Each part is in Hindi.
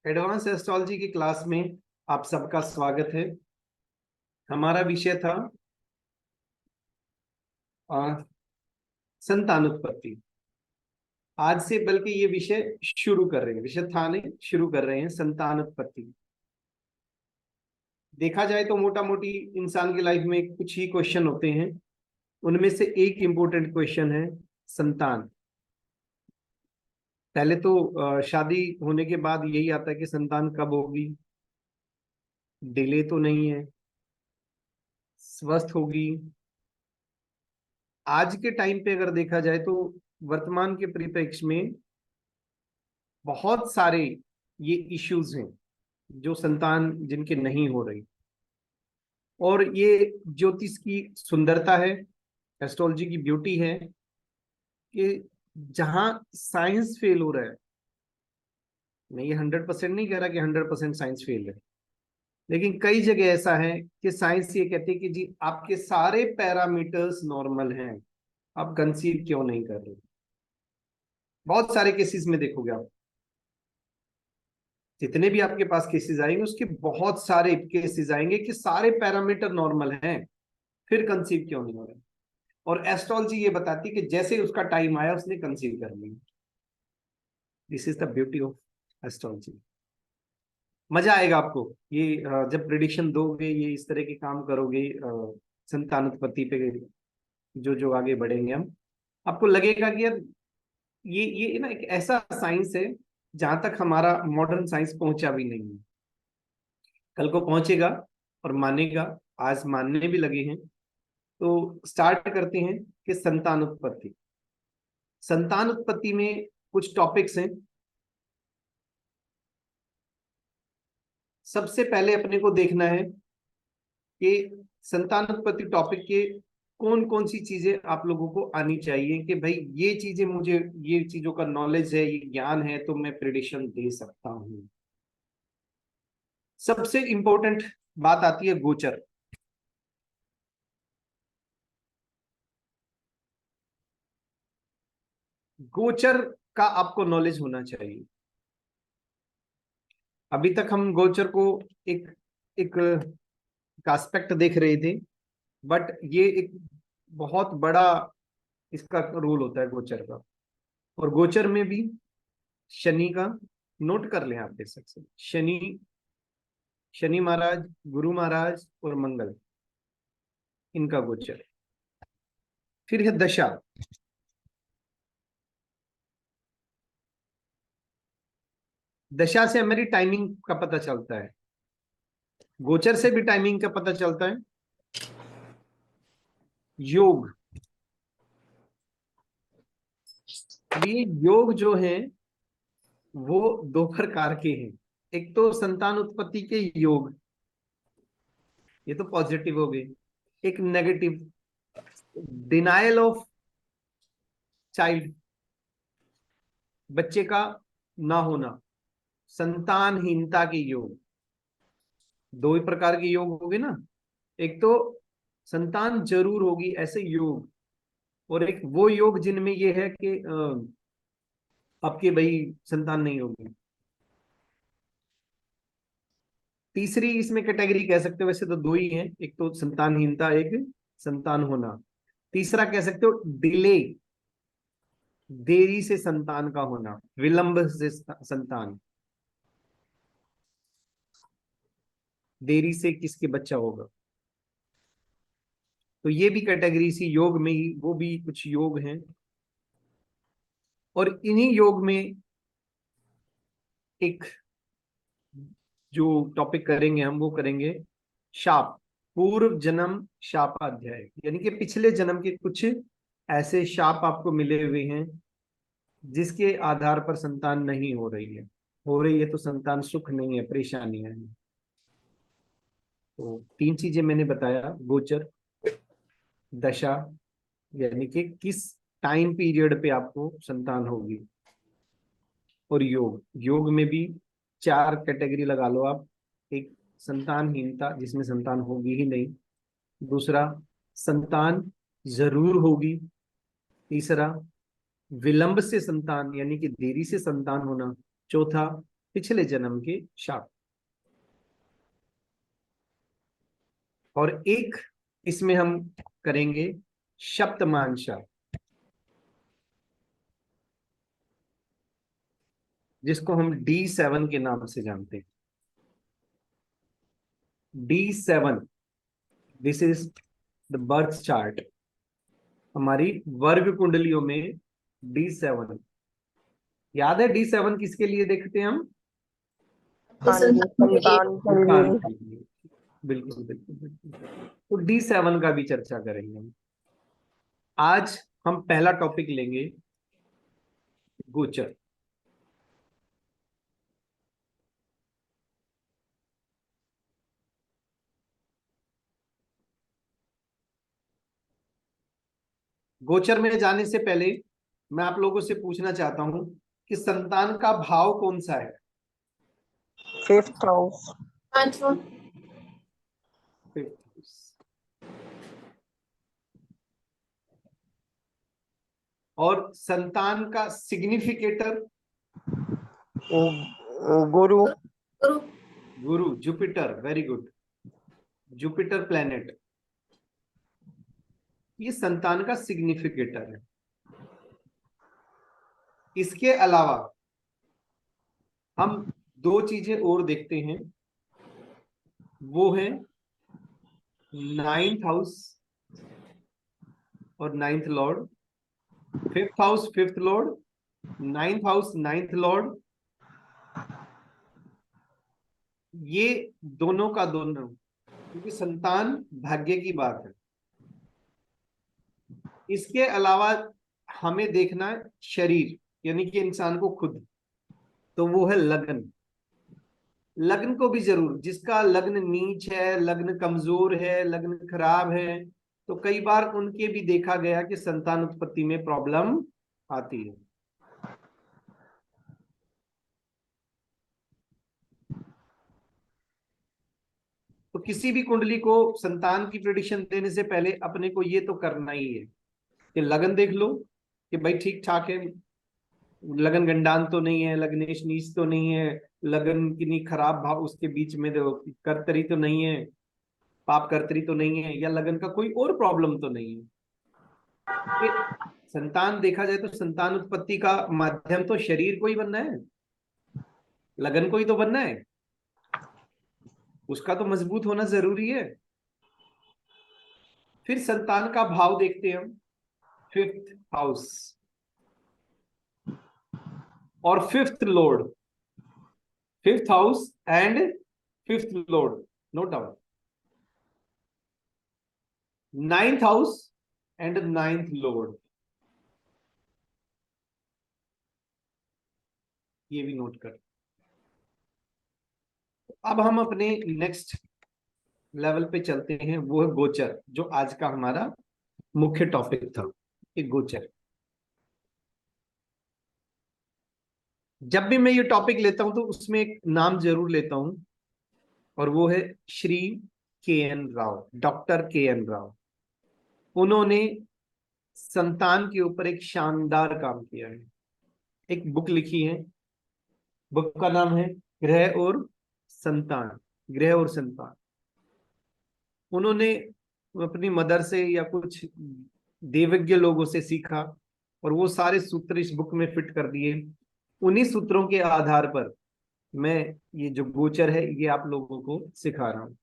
एडवांस एस्ट्रोलॉजी की क्लास में आप सबका स्वागत है। हमारा विषय था अ, संतानोत्पत्ति। आज से बल्कि ये विषय शुरू कर रहे हैं, विषय था नहीं, शुरू कर रहे हैं संतानोत्पत्ति। देखा जाए तो मोटा मोटी इंसान की लाइफ में कुछ ही क्वेश्चन होते हैं। उनमें से एक इम्पोर्टेंट क्वेश्चन है संतान। पहले तो शादी होने के बाद यही आता है कि संतान कब होगी, डिले तो नहीं है, स्वस्थ होगी। आज के टाइम पे अगर देखा जाए तो वर्तमान के परिप्रेक्ष्य में बहुत सारे ये इश्यूज हैं जो संतान जिनके नहीं हो रही। और ये ज्योतिष की सुंदरता है, एस्ट्रोलॉजी की ब्यूटी है कि जहां साइंस फेल हो रहा है, मैं ये 100% नहीं कह रहा कि 100% साइंस फेल है, लेकिन कई जगह ऐसा है कि साइंस ये कहती है कि जी आपके सारे पैरामीटर्स नॉर्मल हैं, आप कंसीव क्यों नहीं कर रहे। बहुत सारे केसेस में देखोगे आप, जितने भी आपके पास केसेस आएंगे उसके बहुत सारे केसेस आएंगे कि सारे पैरामीटर नॉर्मल हैं, फिर कंसीव क्यों नहीं हो रहा। और एस्ट्रोलॉजी ये बताती है कि जैसे ही उसका टाइम आया उसने कंसीव कर लिया। This is the beauty of astrology. मजा आएगा आपको ये जब प्रिडिक्शन दोगे, ये इस तरह के काम करोगे संतानोत्पत्ति पे, जो जो आगे बढ़ेंगे हम, आपको लगेगा कि यार ये ना एक ऐसा साइंस है जहां तक हमारा मॉडर्न साइंस पहुंचा भी नहीं है, कल को पहुंचेगा और मानेगा। आज मानने भी लगे हैं। तो स्टार्ट करते हैं कि संतान उत्पत्ति। संतान उत्पत्ति में कुछ टॉपिक्स हैं। सबसे पहले अपने को देखना है कि संतान उत्पत्ति टॉपिक के कौन कौन सी चीजें आप लोगों को आनी चाहिए कि भाई ये चीजें मुझे, ये चीजों का नॉलेज है, ये ज्ञान है, तो मैं प्रिडिक्शन दे सकता हूं। सबसे इंपॉर्टेंट बात आती है गोचर। गोचर का आपको नॉलेज होना चाहिए। अभी तक हम गोचर को एक एक एस्पेक्ट देख रहे थे, बट ये एक बहुत बड़ा इसका रोल होता है गोचर का। और गोचर में भी शनि का, नोट कर लें आप, देख सकते हैं शनि, शनि महाराज, गुरु महाराज और मंगल, इनका गोचर। फिर है दशा। दशा से हमारी टाइमिंग का पता चलता है, गोचर से भी टाइमिंग का पता चलता है। योग। अब ये योग जो है वो दो प्रकार के हैं। एक तो संतान उत्पत्ति के योग, ये तो पॉजिटिव हो गए। एक नेगेटिव, डिनायल ऑफ चाइल्ड, बच्चे का ना होना, संतानहीनता के योग। दो ही प्रकार के योग हो गए ना। एक तो संतान जरूर होगी ऐसे योग, और एक वो योग जिनमें ये है कि आपके भाई संतान नहीं होगी। तीसरी इसमें कैटेगरी कह सकते हो, वैसे तो दो ही हैं, एक तो संतानहीनता, एक संतान होना। तीसरा कह सकते हो डिले, देरी से संतान का होना, विलंब से संतान, देरी से किसके बच्चा होगा। तो ये भी कैटेगरी सी योग में ही, वो भी कुछ योग हैं। और इन्हीं योग में एक जो टॉपिक करेंगे हम, वो करेंगे शाप, पूर्व जन्म शापाध्याय, यानी कि पिछले जन्म के कुछ ऐसे शाप आपको मिले हुए हैं जिसके आधार पर संतान नहीं हो रही है। हो रही है तो संतान सुख नहीं है, परेशानियां हैं। तो तीन चीजें मैंने बताया, गोचर, दशा यानी कि किस टाइम पीरियड पे आपको संतान होगी, और योग। योग में भी चार कैटेगरी लगा लो आप। एक संतानहीनता, जिसमें संतान होगी ही नहीं। दूसरा संतान जरूर होगी। तीसरा विलंब से संतान, यानी कि देरी से संतान होना। चौथा पिछले जन्म के शाप। और एक इसमें हम करेंगे सप्तमान शाप, जिसको हम D7 के नाम से जानते हैं। D7, this is the birth chart. हमारी वर्ग कुंडलियों में D7, याद है D7 किसके लिए देखते हैं हम? हाँ जी, संतान के संतान लिए। के लिए। बिल्कुल बिल्कुल बिल्कुल। तो D7 का भी चर्चा करेंगे हम। आज हम पहला टॉपिक लेंगे गोचर। गोचर में जाने से पहले मैं आप लोगों से पूछना चाहता हूं कि संतान का भाव कौन सा है? 5th house. और संतान का सिग्निफिकेटर? गुरु। गुरु, Jupiter, very good, Jupiter planet, ये संतान का सिग्निफिकेटर है। इसके अलावा हम दो चीजें और देखते हैं, वो है 9th हाउस और 9th Lord, 5th house 5th Lord, 9th house 9th Lord, ये दोनों का दोनों, क्योंकि संतान भाग्य की बात है। इसके अलावा हमें देखना है शरीर, यानी कि इंसान को खुद, तो वो है लग्न। लग्न को भी जरूर, जिसका लग्न नीच है, लग्न कमजोर है, लग्न खराब है, तो कई बार उनके भी देखा गया कि संतान उत्पत्ति में प्रॉब्लम आती है। तो किसी भी कुंडली को संतान की प्रेडिक्शन देने से पहले अपने को ये तो करना ही है कि लगन देख लो कि भाई ठीक ठाक है, लगन गंडान तो नहीं है, लग्नेश नीच तो नहीं है, लगन की नहीं खराब भाव उसके बीच में कर्तरी तो नहीं है, पाप कर्तरी तो नहीं है, या लगन का कोई और प्रॉब्लम तो नहीं है। ये संतान देखा जाए तो संतान उत्पत्ति का माध्यम तो शरीर को ही बनना है, लगन को ही तो बनना है, उसका तो मजबूत होना जरूरी है। फिर संतान का भाव देखते हैं हम, 5th हाउस और 5th Lord, 5th house and 5th Lord, note down, 9th house and 9th Lord, ये भी नोट कर। अब हम अपने नेक्स्ट लेवल पे चलते हैं, वो है गोचर, जो आज का हमारा मुख्य टॉपिक था, कि गोचर। जब भी मैं ये टॉपिक लेता हूं तो उसमें एक नाम जरूर लेता हूं, और वो है Shri KN Rao, doctor KN Rao. उन्होंने संतान के ऊपर एक शानदार काम किया है, एक बुक लिखी है, बुक का नाम है ग्रह और संतान, ग्रह और संतान। उन्होंने अपनी मदर से या कुछ देवज्ञ लोगों से सीखा, और वो सारे सूत्र इस बुक में फिट कर दिए। उन्हीं सूत्रों के आधार पर मैं ये जो गोचर है ये आप लोगों को सिखा रहा हूँ।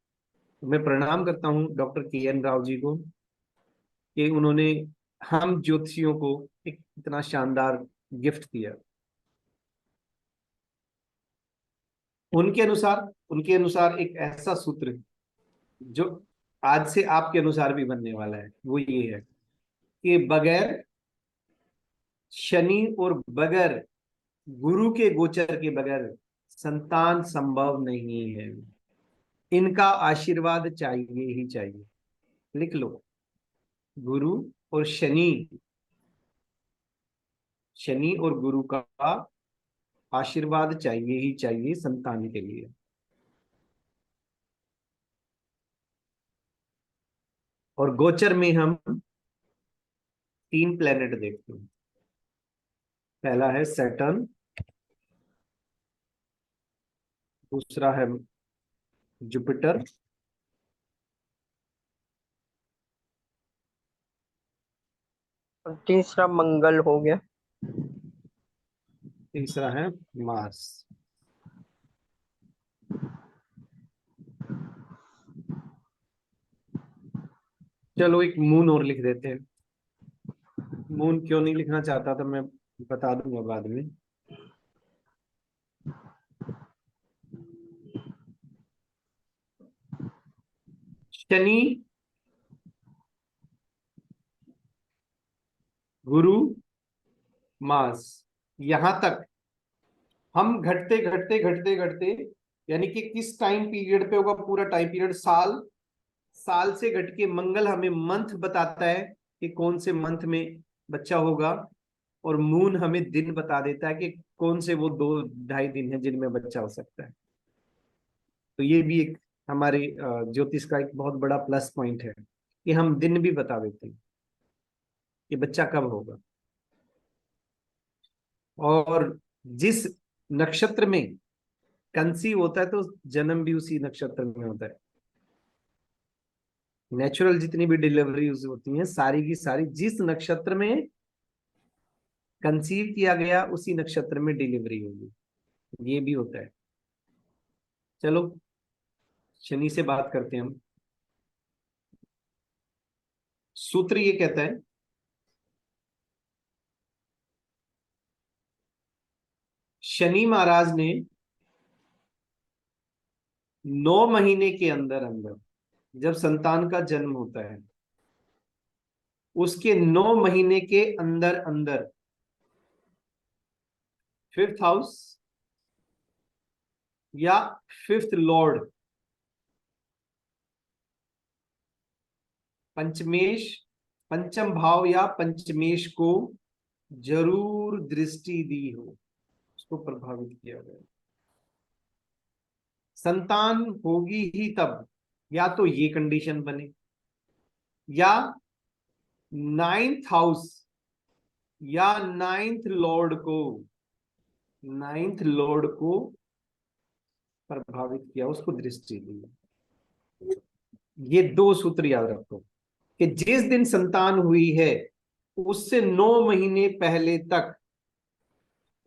मैं प्रणाम करता हूँ डॉक्टर KN राव जी को, कि उन्होंने हम ज्योतिषियों को एक इतना शानदार गिफ्ट दिया। उनके अनुसार एक ऐसा सूत्र जो आज से आपके अनुसार भी बनने वाला है, वो ये है कि बगैर शनि और बगैर गुरु के गोचर के बगैर संतान संभव नहीं है। इनका आशीर्वाद चाहिए ही चाहिए। लिख लो, गुरु और शनि, शनि और गुरु का आशीर्वाद चाहिए ही चाहिए संतान के लिए। और गोचर में हम 3 प्लेनेट देखते हैं। पहला है सैटर्न, दूसरा है जुपिटर, और तीसरा मंगल हो गया। तीसरा है मार्स। चलो एक मून और लिख देते हैं। मून क्यों नहीं लिखना चाहता था मैं बता दूंगा बाद में। शनि, गुरु, मार्स, यहां तक हम घटते घटते घटते घटते, यानी कि किस टाइम पीरियड पे होगा, पूरा टाइम पीरियड साल, साल से घट के मंगल हमें मंथ बताता है कि कौन से मंथ में बच्चा होगा, और मून हमें दिन बता देता है कि कौन से वो 2-2.5 दिन है जिनमें बच्चा हो सकता है। तो ये भी एक हमारे ज्योतिष का एक बहुत बड़ा प्लस पॉइंट है कि हम दिन भी बता देते हैं कि बच्चा कब होगा। और जिस नक्षत्र में कंसीव होता है तो जन्म भी उसी नक्षत्र में होता है। नेचुरल जितनी भी डिलीवरीज होती हैं सारी की सारी जिस नक्षत्र में कंसीव किया गया उसी नक्षत्र में डिलीवरी होगी, ये भी होता है। चलो शनि से बात करते हैं हम। सूत्र ये कहता है, शनि महाराज ने 9 महीने के अंदर अंदर, जब संतान का जन्म होता है उसके 9 महीने के अंदर अंदर 5th हाउस या 5th लॉर्ड, पंचमेश, पंचम भाव या पंचमेश को जरूर दृष्टि दी हो, उसको प्रभावित किया गया। संतान होगी ही तब, या तो ये कंडीशन बने, या 9th हाउस या 9th लॉर्ड को प्रभावित किया, उसको दृष्टि दी। ये 2 सूत्र याद रखो कि जिस दिन संतान हुई है उससे 9 महीने पहले तक,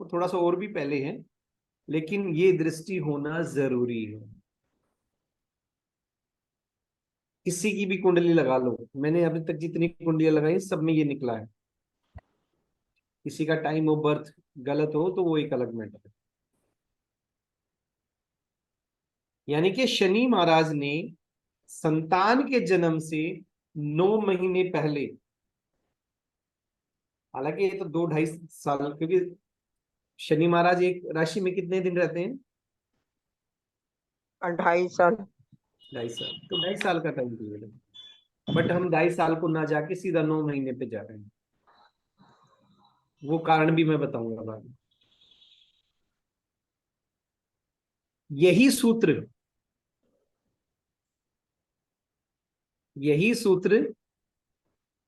वो थोड़ा सा और भी पहले है, लेकिन ये दृष्टि होना जरूरी है। किसी की भी कुंडली लगा लो, मैंने अभी तक जितनी कुंडलियां लगाई सब में ये निकला है। किसी का टाइम ऑफ बर्थ गलत हो तो वो एक अलग मैटर है। यानी कि शनि महाराज ने संतान के जन्म से 9 महीने पहले, हालांकि ये तो 2-2.5 साल, क्योंकि शनि महाराज एक राशि में कितने दिन रहते हैं? 2.5 साल। 2.5 साल, तो 2.5 साल का टाइम पीरियड है। बट हम 2.5 साल को ना जाके सीधा 9 महीने पे जा रहे हैं, वो कारण भी मैं बताऊंगा बाद में। यही सूत्र, यही सूत्र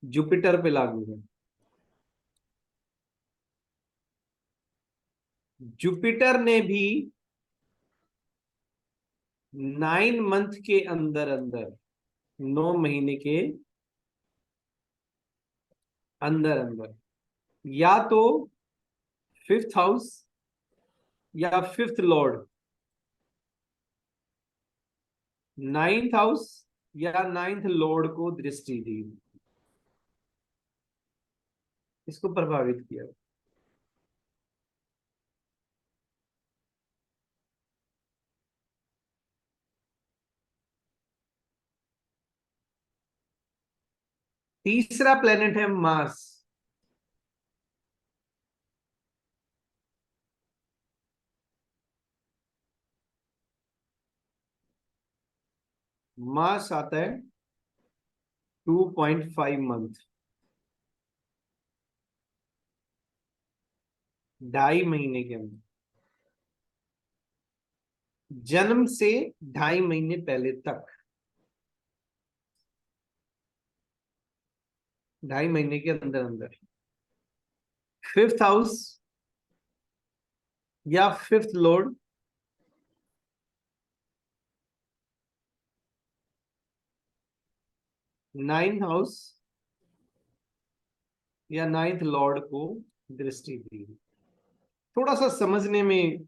जुपिटर पे लागू है। जुपिटर ने भी 9 मंथ के अंदर अंदर, 9 महीने के अंदर अंदर, या तो 5th हाउस या 5th लॉर्ड, 9th हाउस या 9th लॉर्ड को दृष्टि दी, इसको प्रभावित किया। तीसरा प्लेनेट है मार्स। मार्स आता है 2.5 मंथ, 2.5 महीने के अंदर, जन्म से 2.5 महीने पहले तक, 2.5 महीने के अंदर अंदर 5th हाउस या 5th लॉर्ड नाइन्थ हाउस या नाइन्थ लॉर्ड को दृष्टि दी। थोड़ा सा समझने में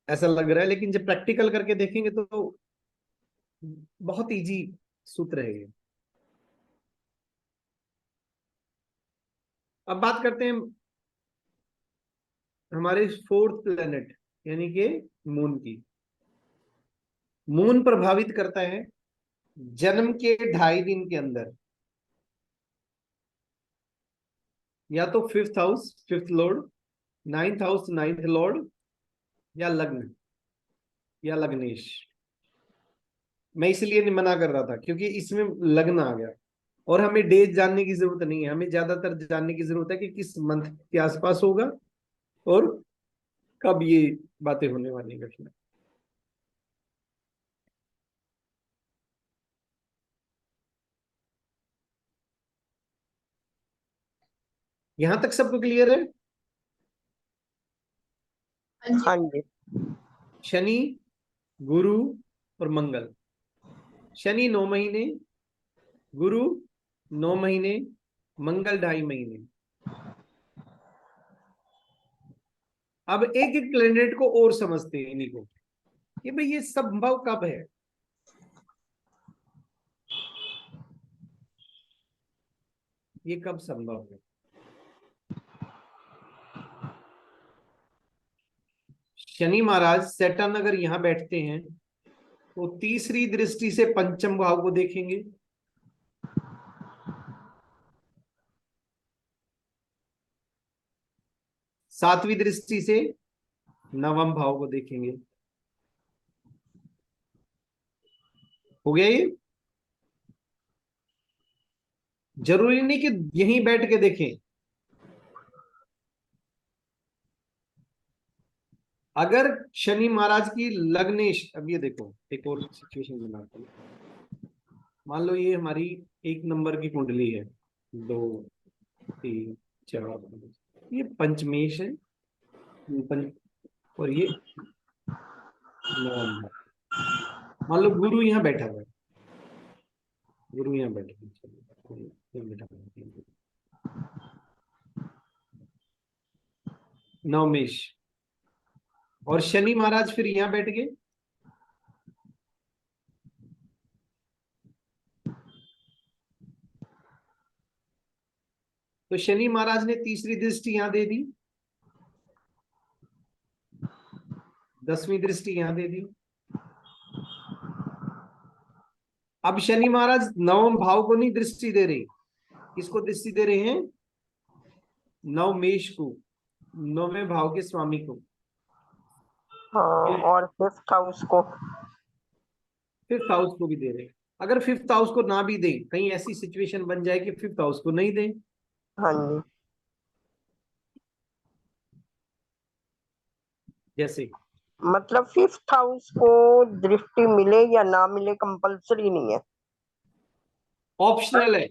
ऐसा लग रहा है, लेकिन जब प्रैक्टिकल करके देखेंगे तो बहुत इजी सूत्र है ये। अब बात करते हैं हमारे फोर्थ प्लेनेट यानी कि मून की। मून प्रभावित करता है जन्म के 2.5 दिन के अंदर या तो fifth house fifth Lord, ninth house ninth Lord, या लग्न या लग्नेश। मैं इसलिए मना कर रहा था क्योंकि इसमें लग्न आ गया, और हमें डेज जानने की जरूरत नहीं है, हमें ज्यादातर जानने की जरूरत है कि किस मंथ के आसपास होगा और कब ये बातें होने वाली घटना। यहां तक सबको क्लियर है? हाँ जी। शनि, गुरु और मंगल। शनि 9 महीने, गुरु 9 महीने, मंगल 2.5 महीने। अब एक एक प्लेनेट को और समझते हैं इन्हीं को कि भाई ये संभव कब है। ये कब संभव है? शनि महाराज सैटर्न अगर यहां बैठते हैं तो तीसरी दृष्टि से पंचम भाव को देखेंगे, सातवीं दृष्टि से नवम भाव को देखेंगे। हो गया ये? जरूरी नहीं कि यहीं बैठ के देखें। अगर शनि महाराज की लग्नेश, अब ये देखो एक और सिचुएशन बनाते हैं। मान लो ये हमारी 1 नंबर की कुंडली है, 2 3 4, ये पंचमेश है, पंच, और ये नवम है। मान लो गुरु यहाँ बैठा हुआ है, गुरु यहाँ बैठा है, चलो, ये बैठा हुआ है, नवमेश। और शनि महाराज फिर यहाँ बैठ गए, तो शनि महाराज ने तीसरी दृष्टि यहां दे दी, 10वीं दृष्टि यहां दे दी। अब शनि महाराज नवम भाव को नहीं दृष्टि दे रहे, किसको दृष्टि दे रहे हैं? नवमेश को, नौवें भाव के स्वामी को। हाँ, और फिफ्थ हाउस को। फिफ्थ हाउस को भी दे रहे हैं। अगर फिफ्थ हाउस को ना भी दें, कहीं ऐसी सिचुएशन बन जाए कि फिफ्थ हाउस को नहीं दें, हाँ जी। जैसे मतलब फिफ्थ हाउस को दृष्टि मिले या ना मिले कंपलसरी नहीं है, ऑप्शनल है।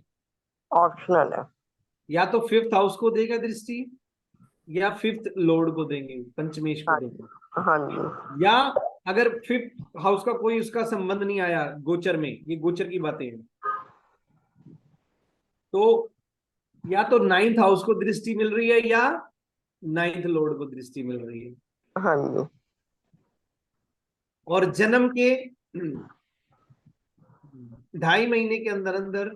ऑप्शनल है। या तो फिफ्थ हाउस को देगा दृष्टि, या फिफ्थ लॉर्ड को देंगे, पंचमेश को हाँ। देंगे। हाँ जी। या अगर फिफ्थ हाउस का कोई उसका संबंध नहीं आया गोचर में, ये गोचर की बातें हैं, तो या तो नाइन्थ हाउस को दृष्टि मिल रही है या नाइन्थ लॉर्ड को दृष्टि मिल रही है। हाँ जी। और जन्म के 2.5 महीने के अंदर अंदर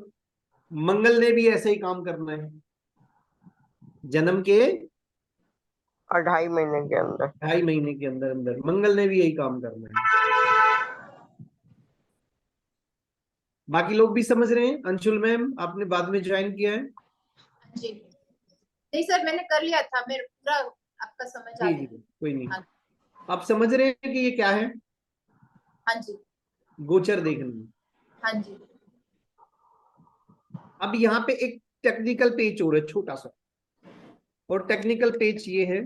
मंगल ने भी ऐसे ही काम करना है। जन्म के 2.5 महीने के अंदर। 2.5 महीने के अंदर अंदर मंगल ने भी यही काम करना है। बाकी लोग भी समझ रहे हैं? अंशुल मैम आपने बाद में ज्वाइन किया है? जी नहीं सर, मैंने कर लिया था, मेरे पूरा आपका समझ आ जी गया। जी कोई नहीं। हाँ। आप समझ रहे हैं कि ये क्या है? हाँ जी। गोचर देखना। हाँ जी। अब यहाँ पे एक टेक्निकल पेज और है छोटा सा, और टेक्निकल पेज ये है,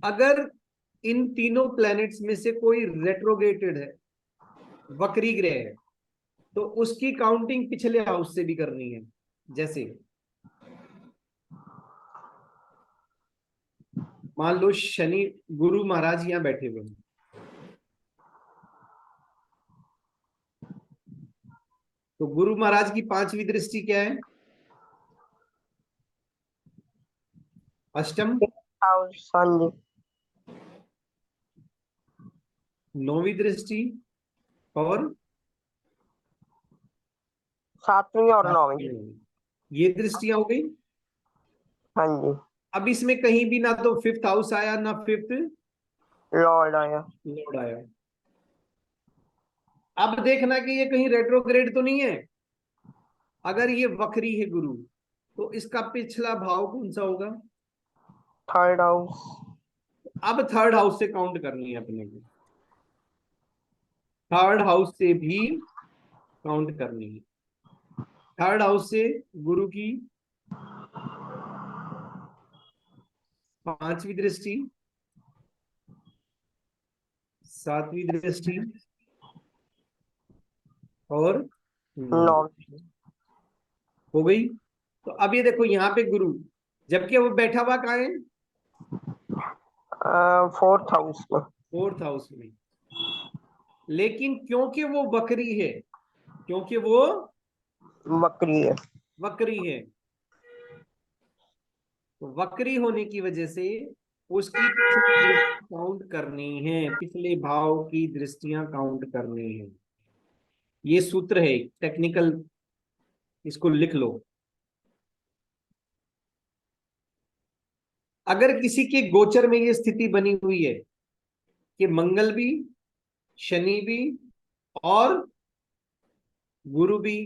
अगर इन तीनों प्लैनेट्स में से कोई रेट्रोगेटेड है, वक्री ग्रह है, तो उसकी काउंटिंग पिछले हाउस से भी करनी है। जैसे मान लो शनि गुरु महाराज यहाँ बैठे हुए हैं, तो गुरु महाराज की 5वीं दृष्टि क्या है? अष्टम। हाउस, हाँ जी। 9वीं दृष्टि और 7वीं और 9वीं। 7वीं। ये दृष्टियां हो गई। हाँ जी। अब इसमें कहीं भी ना तो 5th हाउस आया ना 5th लॉर्ड आया। लॉर्ड आया। अब देखना कि ये कहीं रेट्रोग्रेड तो नहीं है। अगर ये वक्री है गुरु, तो इसका पिछला भाव कौन सा होगा? 3rd house. अब 3rd हाउस से काउंट करनी है अपने को, 3rd हाउस से भी काउंट करनी है। 3rd हाउस से गुरु की 5वीं दृष्टि, 7वीं दृष्टि और 9वीं 9वीं। हो गई। तो अब ये देखो यहाँ पे गुरु, जबकि वो बैठा हुआ कहाँ है? 4th हाउस में। 4th हाउस में। लेकिन क्योंकि वो वक्री है, क्योंकि वो वक्री है। वक्री है, तो वक्री होने की वजह से उसकी पिछली दृष्टि काउंट करनी है, पिछले भाव की दृष्टियां काउंट करनी है। ये सूत्र है टेक्निकल, इसको लिख लो। अगर किसी के गोचर में ये स्थिति बनी हुई है कि मंगल भी, शनि भी और गुरु भी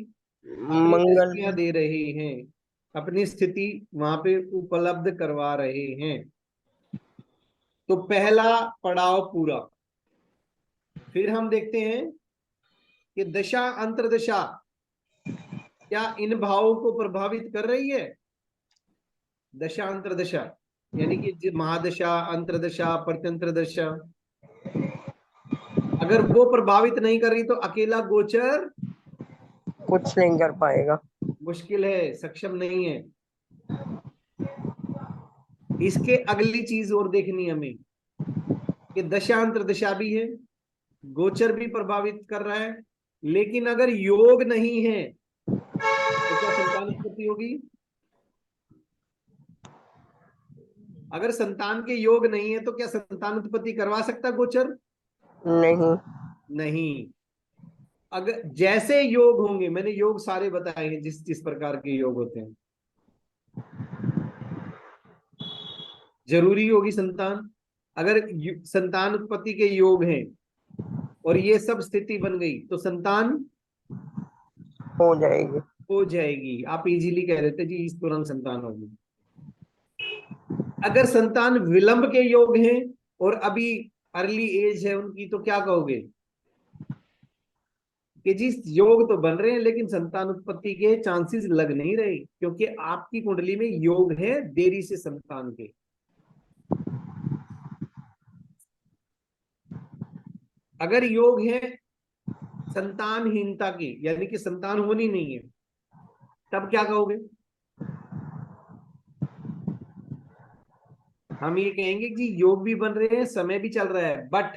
अपनी मंगल। दृष्टियां दे रहे हैं, अपनी स्थिति वहां पे उपलब्ध करवा रहे हैं, तो पहला पड़ाव पूरा। फिर हम देखते हैं कि दशा अंतर्दशा क्या इन भावों को प्रभावित कर रही है? दशा अंतर्दशा यानी कि महादशा, अंतर्दशा, प्रत्यंत्र दशा, अगर वो प्रभावित नहीं कर रही तो अकेला गोचर कुछ नहीं कर पाएगा। मुश्किल है, सक्षम नहीं है। इसके अगली चीज और देखनी हमें कि दशा अंतर्दशा भी है, गोचर भी प्रभावित कर रहा है, लेकिन अगर योग नहीं है तो क्या संतान उत्पत्ति होगी? अगर संतान के योग नहीं है तो क्या संतान उत्पत्ति करवा सकता गोचर? नहीं। नहीं। अगर जैसे योग होंगे, मैंने योग सारे बताए हैं जिस जिस प्रकार के योग होते हैं, जरूरी होगी संतान। अगर संतान उत्पत्ति के योग हैं और ये सब स्थिति बन गई तो संतान हो जाएगी। हो जाएगी। आप इजीली कह रहे थे जी इस तुरंत संतान होगी। अगर संतान विलंब के योग हैं और अभी अर्ली एज है उनकी, तो क्या कहोगे कि जी योग तो बन रहे हैं लेकिन संतान उत्पत्ति के चांसेस लग नहीं रहे, क्योंकि आपकी कुंडली में योग है देरी से संतान के। अगर योग है संतानहीनता की, यानी कि संतान होनी नहीं है, तब क्या कहोगे? हम ये कहेंगे कि योग भी बन रहे हैं, समय भी चल रहा है, बट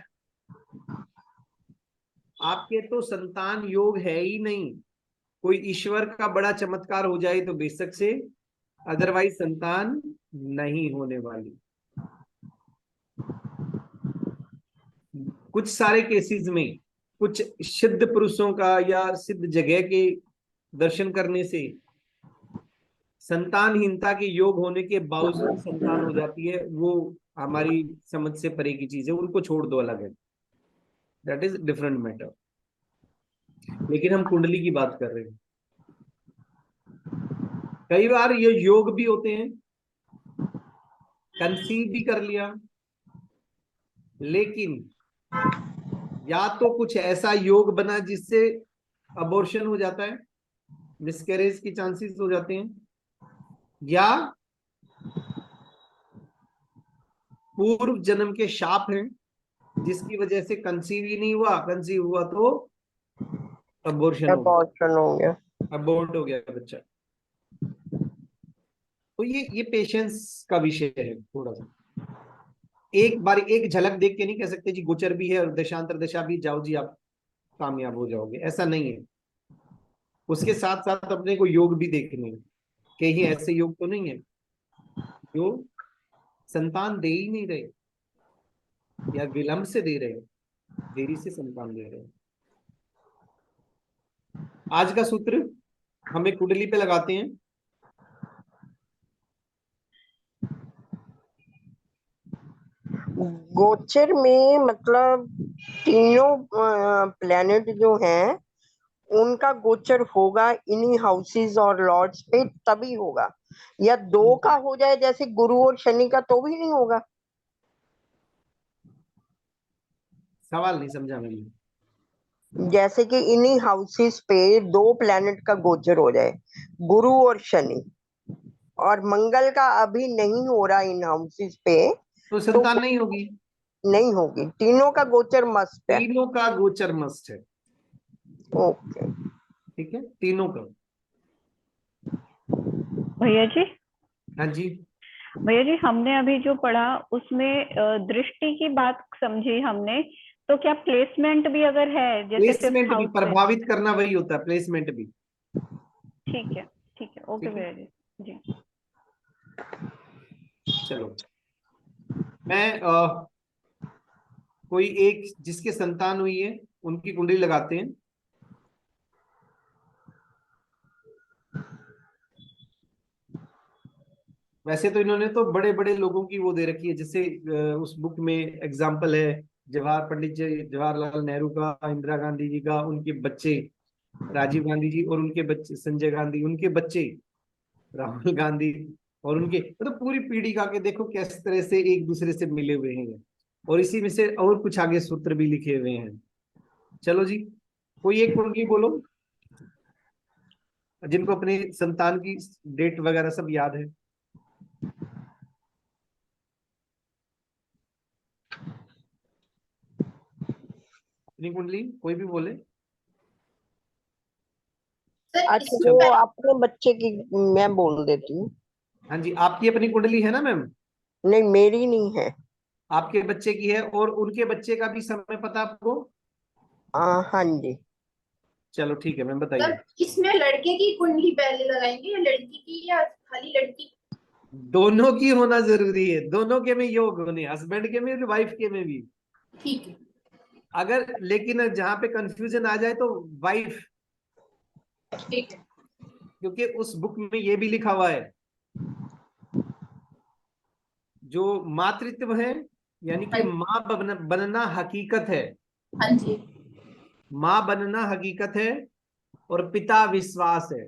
आपके तो संतान योग है ही नहीं। कोई ईश्वर का बड़ा चमत्कार हो जाए तो बेशक से, अदरवाइज संतान नहीं होने वाली। कुछ सारे केसेस में कुछ सिद्ध पुरुषों का या सिद्ध जगह के दर्शन करने से संतानहीनता के योग होने के बावजूद संतान हो जाती है, वो हमारी समझ से परे की चीज है, उनको छोड़ दो, अलग है, दैट इज डिफरेंट मैटर। लेकिन हम कुंडली की बात कर रहे हैं। कई बार ये योग भी होते हैं, कंसीव भी कर लिया, लेकिन या तो कुछ ऐसा योग बना जिससे अबॉर्शन हो जाता है, मिसकैरेज के चांसेस हो जाते हैं, या पूर्व जन्म के शाप हैं जिसकी वजह से कंसीव ही नहीं हुआ, कंसीव हुआ तो अबॉर्शन हो गया, अबॉर्शन हो गया। अबॉर्ट हो गया बच्चा। तो ये पेशेंस का विषय है थोड़ा सा। एक बार एक झलक देख के नहीं कह सकते जी गोचर भी है और देशांतर दशा भी, जाओ जी आप कामयाब हो जाओगे, ऐसा नहीं है। उसके साथ साथ अपने को योग भी देखने हैं, कहीं ऐसे योग तो नहीं है जो संतान दे ही नहीं रहे या विलंब से दे रहे, देरी से संतान दे रहे। आज का सूत्र हमें कुंडली पे लगाते हैं। गोचर में मतलब तीनों प्लेनेट जो हैं उनका गोचर होगा इन्हीं हाउसेस और लॉर्ड्स पे तभी होगा, या दो का हो जाए जैसे गुरु और शनि का तो भी नहीं होगा। सवाल नहीं समझा मैंने। जैसे कि इन्हीं हाउसेस पे दो प्लेनेट का गोचर हो जाए, गुरु और शनि, और मंगल का अभी नहीं हो रहा इन हाउसेस पे, तो तो संतान नहीं होगी। नहीं होगी। तीनों का गोचर मस्ट है। तीनों का गोचर मस्ट है। ओके। ठीक है, तीनों का। भैया जी, हाँ जी। भैया जी हमने अभी जो पढ़ा उसमें दृष्टि की बात समझी हमने, तो क्या प्लेसमेंट भी अगर है जैसे फिफ्थ प्लेसमेंट भी हाउस पे? प्रभावित करना वही होता है, प्लेसमेंट भी। ठीक है, ठीक है, ओके ठीक है, भैया जी। जी चलो। मैं कोई एक जिसके संतान हुई है उनकी कुंडली लगाते हैं। वैसे तो इन्होंने तो बड़े बड़े लोगों की वो दे रखी है, जैसे उस बुक में एग्जाम्पल है पंडित जी जवाहरलाल नेहरू का, इंदिरा गांधी जी का, उनके बच्चे राजीव गांधी जी, और उनके बच्चे संजय गांधी, उनके बच्चे राहुल गांधी, और उनके मतलब पूरी पीढ़ी का के देखो किस तरह से एक दूसरे से मिले हुए हैं। और इसी में से और कुछ आगे सूत्र भी लिखे हुए हैं। चलो जी, कोई एक कुंडली बोलो जिनको अपने संतान की डेट वगैरह सब याद है। अपनी कुंडली कोई भी बोले। सर अच्छा, इससे वो चलो, पहले अपने बच्चे की मैं बोल देती हूँ। हाँ जी, आपकी अपनी कुंडली है ना मैम? नहीं, मेरी नहीं है। आपके बच्चे की है और उनके बच्चे का भी समय पता आपको? हाँ जी। चलो ठीक है मैम, बताइए। सर इसमें लड़के की कुंडली पहले लगाएंगे या लड़की की, या खाली लड़की? दोनों की होना जरूरी है, दोनों के में योग होने, हस्बैंड के में भी वाइफ के में भी। ठीक है। अगर लेकिन जहां पे कंफ्यूजन आ जाए तो वाइफ, ठीक है। क्योंकि उस बुक में ये भी लिखा हुआ है जो मातृत्व है, यानी हाँ कि माँ बनना हकीकत है। हाँ जी। माँ बनना हकीकत है और पिता विश्वास है,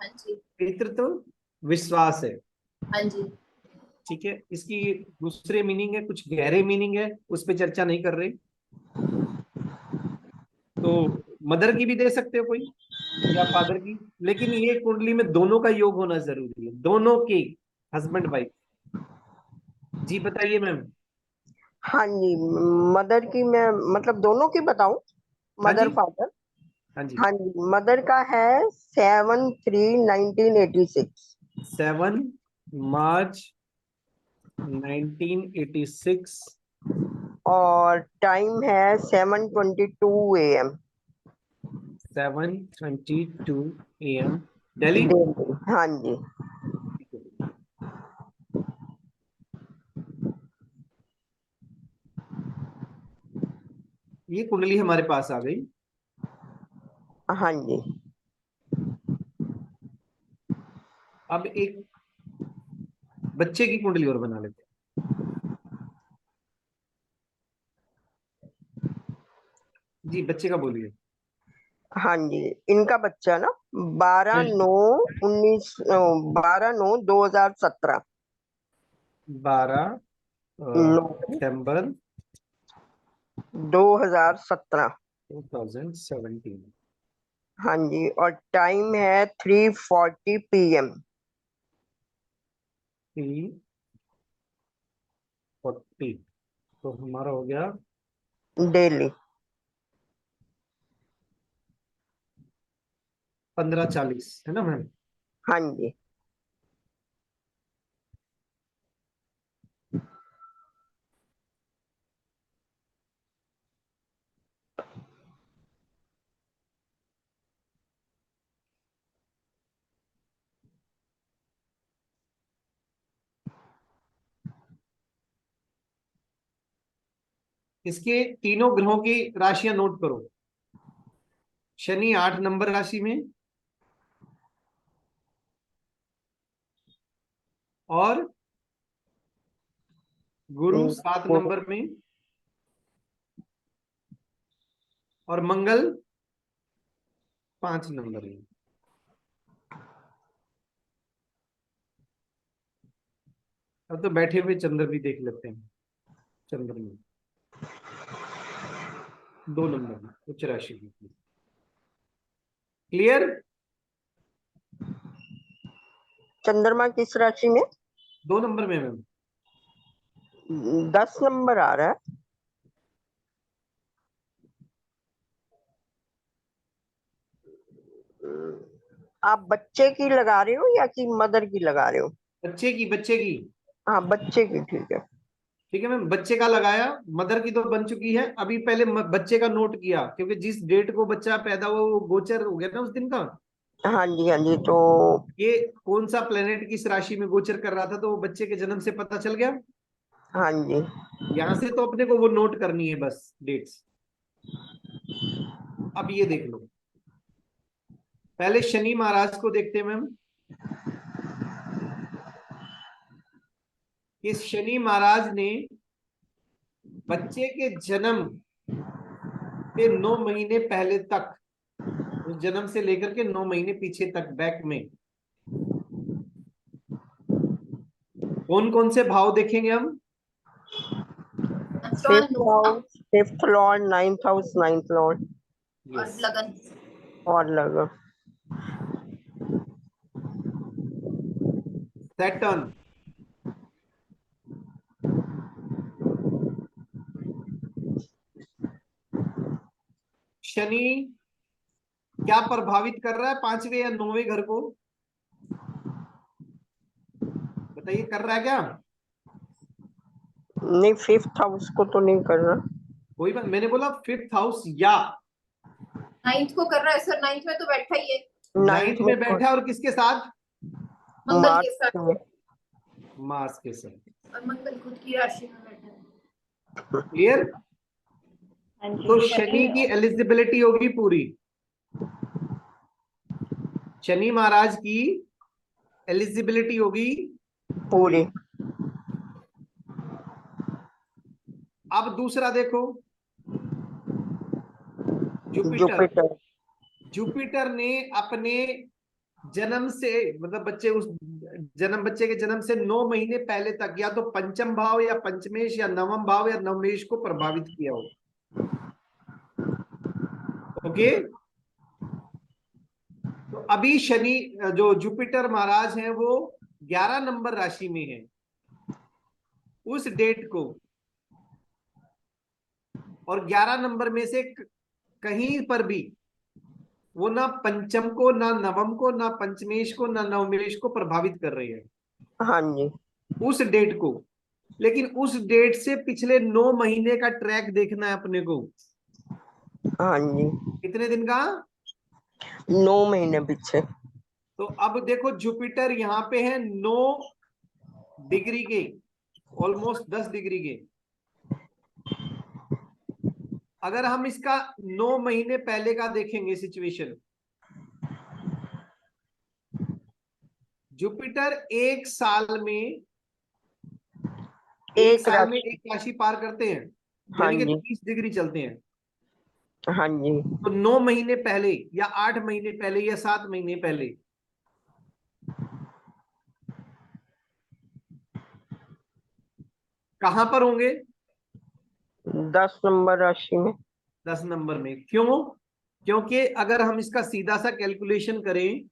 हाँ जी। पितृत्व विश्वास है। हाँ जी। ठीक है, इसकी दूसरे मीनिंग है, कुछ गहरे मीनिंग है, उस पर चर्चा नहीं कर रहे। तो मदर की भी दे सकते हो कोई, या फादर की, लेकिन ये कुंडली में दोनों का योग होना जरूरी है, दोनों के, हस्बैंड वाइफ। जी बताइए मैम। हाँ जी, मदर की मैं मतलब दोनों की बताऊं, हाँ जी। Mother father. हाँ जी। हाँ जी, मदर का है 7/3/1986। 7 मार्च 1986। और टाइम है 7:22 AM। 7:22 AM, दिल्ली। दिल्ली, हाँ जी। ये कुंडली हमारे पास आ गई। हाँ जी। अब एक बच्चे की कुंडली और बना लेते हैं। जी बच्चे का बोलिए। हाँ जी, इनका बच्चा ना 12/9/2017। 9 12 सितंबर 2017। 2017। हाँ जी, और टाइम है 3:40 PM। 3:40, तो हमारा हो गया डेली। 15:40, है ना मैम? हाँ जी। इसके तीनों ग्रहों की राशियां नोट करो। शनि 8 नंबर राशि में, और गुरु 7 नंबर में, और मंगल 5 नंबर में। अब तो बैठे हुए चंद्र भी देख लेते हैं। चंद्र में 2 नंबर में उच्च राशि में। क्लियर? चंद्रमा किस राशि में? 2 नंबर में मैम। 10 नंबर आ रहा है। आप बच्चे की लगा रहे हो या कि मदर की लगा रहे हो? बच्चे की, बच्चे की। हाँ, बच्चे की, ठीक है। ठीक है मैम, बच्चे का लगाया। मदर की तो बन चुकी है। अभी पहले बच्चे का नोट किया, क्योंकि जिस डेट को बच्चा पैदा हुआ वो गोचर हो गया ना उस दिन का। हाँ जी, हाँ जी। तो ये कौन सा प्लेनेट किस राशि में गोचर कर रहा था, तो वो बच्चे के जन्म से पता चल गया। हाँ जी, यहां से तो अपने को वो नोट करनी है बस, डेट्स। अब ये देख लो, पहले शनि महाराज को देखते हैं मैम। इस शनि महाराज ने बच्चे के जन्म के 9 महीने पहले तक, उस जन्म से लेकर के 9 महीने पीछे तक बैक में कौन कौन से भाव देखेंगे हम। Fifth house, fifth Lord, ninth house, ninth Lord, और लगन। और लगन। सैटर्न, शनि क्या प्रभावित कर रहा है 5वें या 9वें घर को, बताइए, कर रहा है क्या? नहीं, फिफ्थ हाउस को तो नहीं कर रहा। कोई बात, मैंने बोला 5th हाउस या 9th को कर रहा है सर, 9th में तो बैठा ही है। 9th में बैठा है, और किसके साथ? मंगल के मार्च साथ। में। मार्स के साथ। और मंगल खुद की राशि में बैठा है। क्लियर? हाँ जी, तो शनि की एलिजिबिलिटी होगी पूरी। शनि महाराज की एलिजिबिलिटी होगी पूरी। पूरी। अब दूसरा देखो, जुपिटर। जुपिटर। जुपिटर ने अपने जन्म से, मतलब बच्चे के जन्म से 9 महीने पहले तक या तो पंचम भाव या पंचमेश या नवम भाव या नवमेश को प्रभावित किया हो। ओके, तो अभी शनि, जो जुपिटर महाराज हैं, वो 11 नंबर राशि में है उस डेट को, और 11 नंबर में से कहीं पर भी वो ना पंचम को, ना नवम को, ना पंचमेश को, ना नवमेश को प्रभावित कर रही है हाँ जी, उस डेट को। लेकिन उस डेट से पिछले 9 महीने का ट्रैक देखना है अपने को। हाँ जी। कितने दिन का? 9 महीने पीछे। तो अब देखो, जुपिटर यहाँ पे है 9 डिग्री के, ऑलमोस्ट 10 डिग्री के। अगर हम इसका 9 महीने पहले का देखेंगे सिचुएशन, जुपिटर एक साल में एक एक राशि पार करते हैं, हाँ यानी कि जी, 30 डिग्री चलते हैं। हाँ जी। तो 9 महीने पहले या 8 महीने पहले या 7 महीने पहले कहां पर होंगे? 10 नंबर राशि में। 10 नंबर में। क्यों? क्योंकि अगर हम इसका सीधा सा कैलकुलेशन करें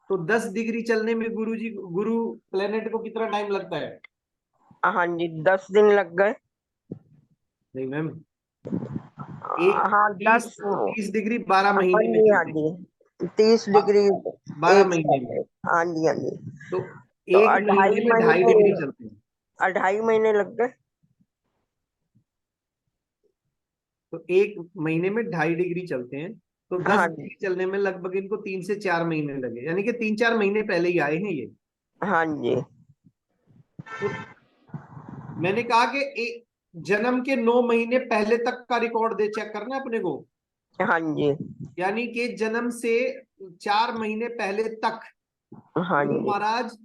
तो 10 डिग्री चलने में गुरु प्लेनेट को कितना टाइम लगता है? हाँ जी, 10 दिन लग गए। नहीं मैम, हाँ, 30 10। 30 डिग्री 12 हाँ महीने में जी, हाँ चलते हैं। जी, 30 डिग्री 12 एक महीने साल में। में। हाँ जी, हाँ जी। तो तो एक अढ़ाई महीने में 2.5 महीने, डिग्री चलते हैं। 2.5 महीने लग गए। तो एक महीने में 2.5 डिग्री चलते हैं, तो 10 हाँ जी, डिग्री चलने में लगभग इनको 3 से 4 महीने लगे, यानी कि 3-4 महीने पहले ही आए हैं ये। हाँ जी। तो मैंने कहा कि जन्म के 9 महीने पहले तक का रिकॉर्ड दे, चेक करना है अपने को। हाँ जी, यानी कि जन्म से 4 महीने पहले तक हाँ गुरु जी, महाराज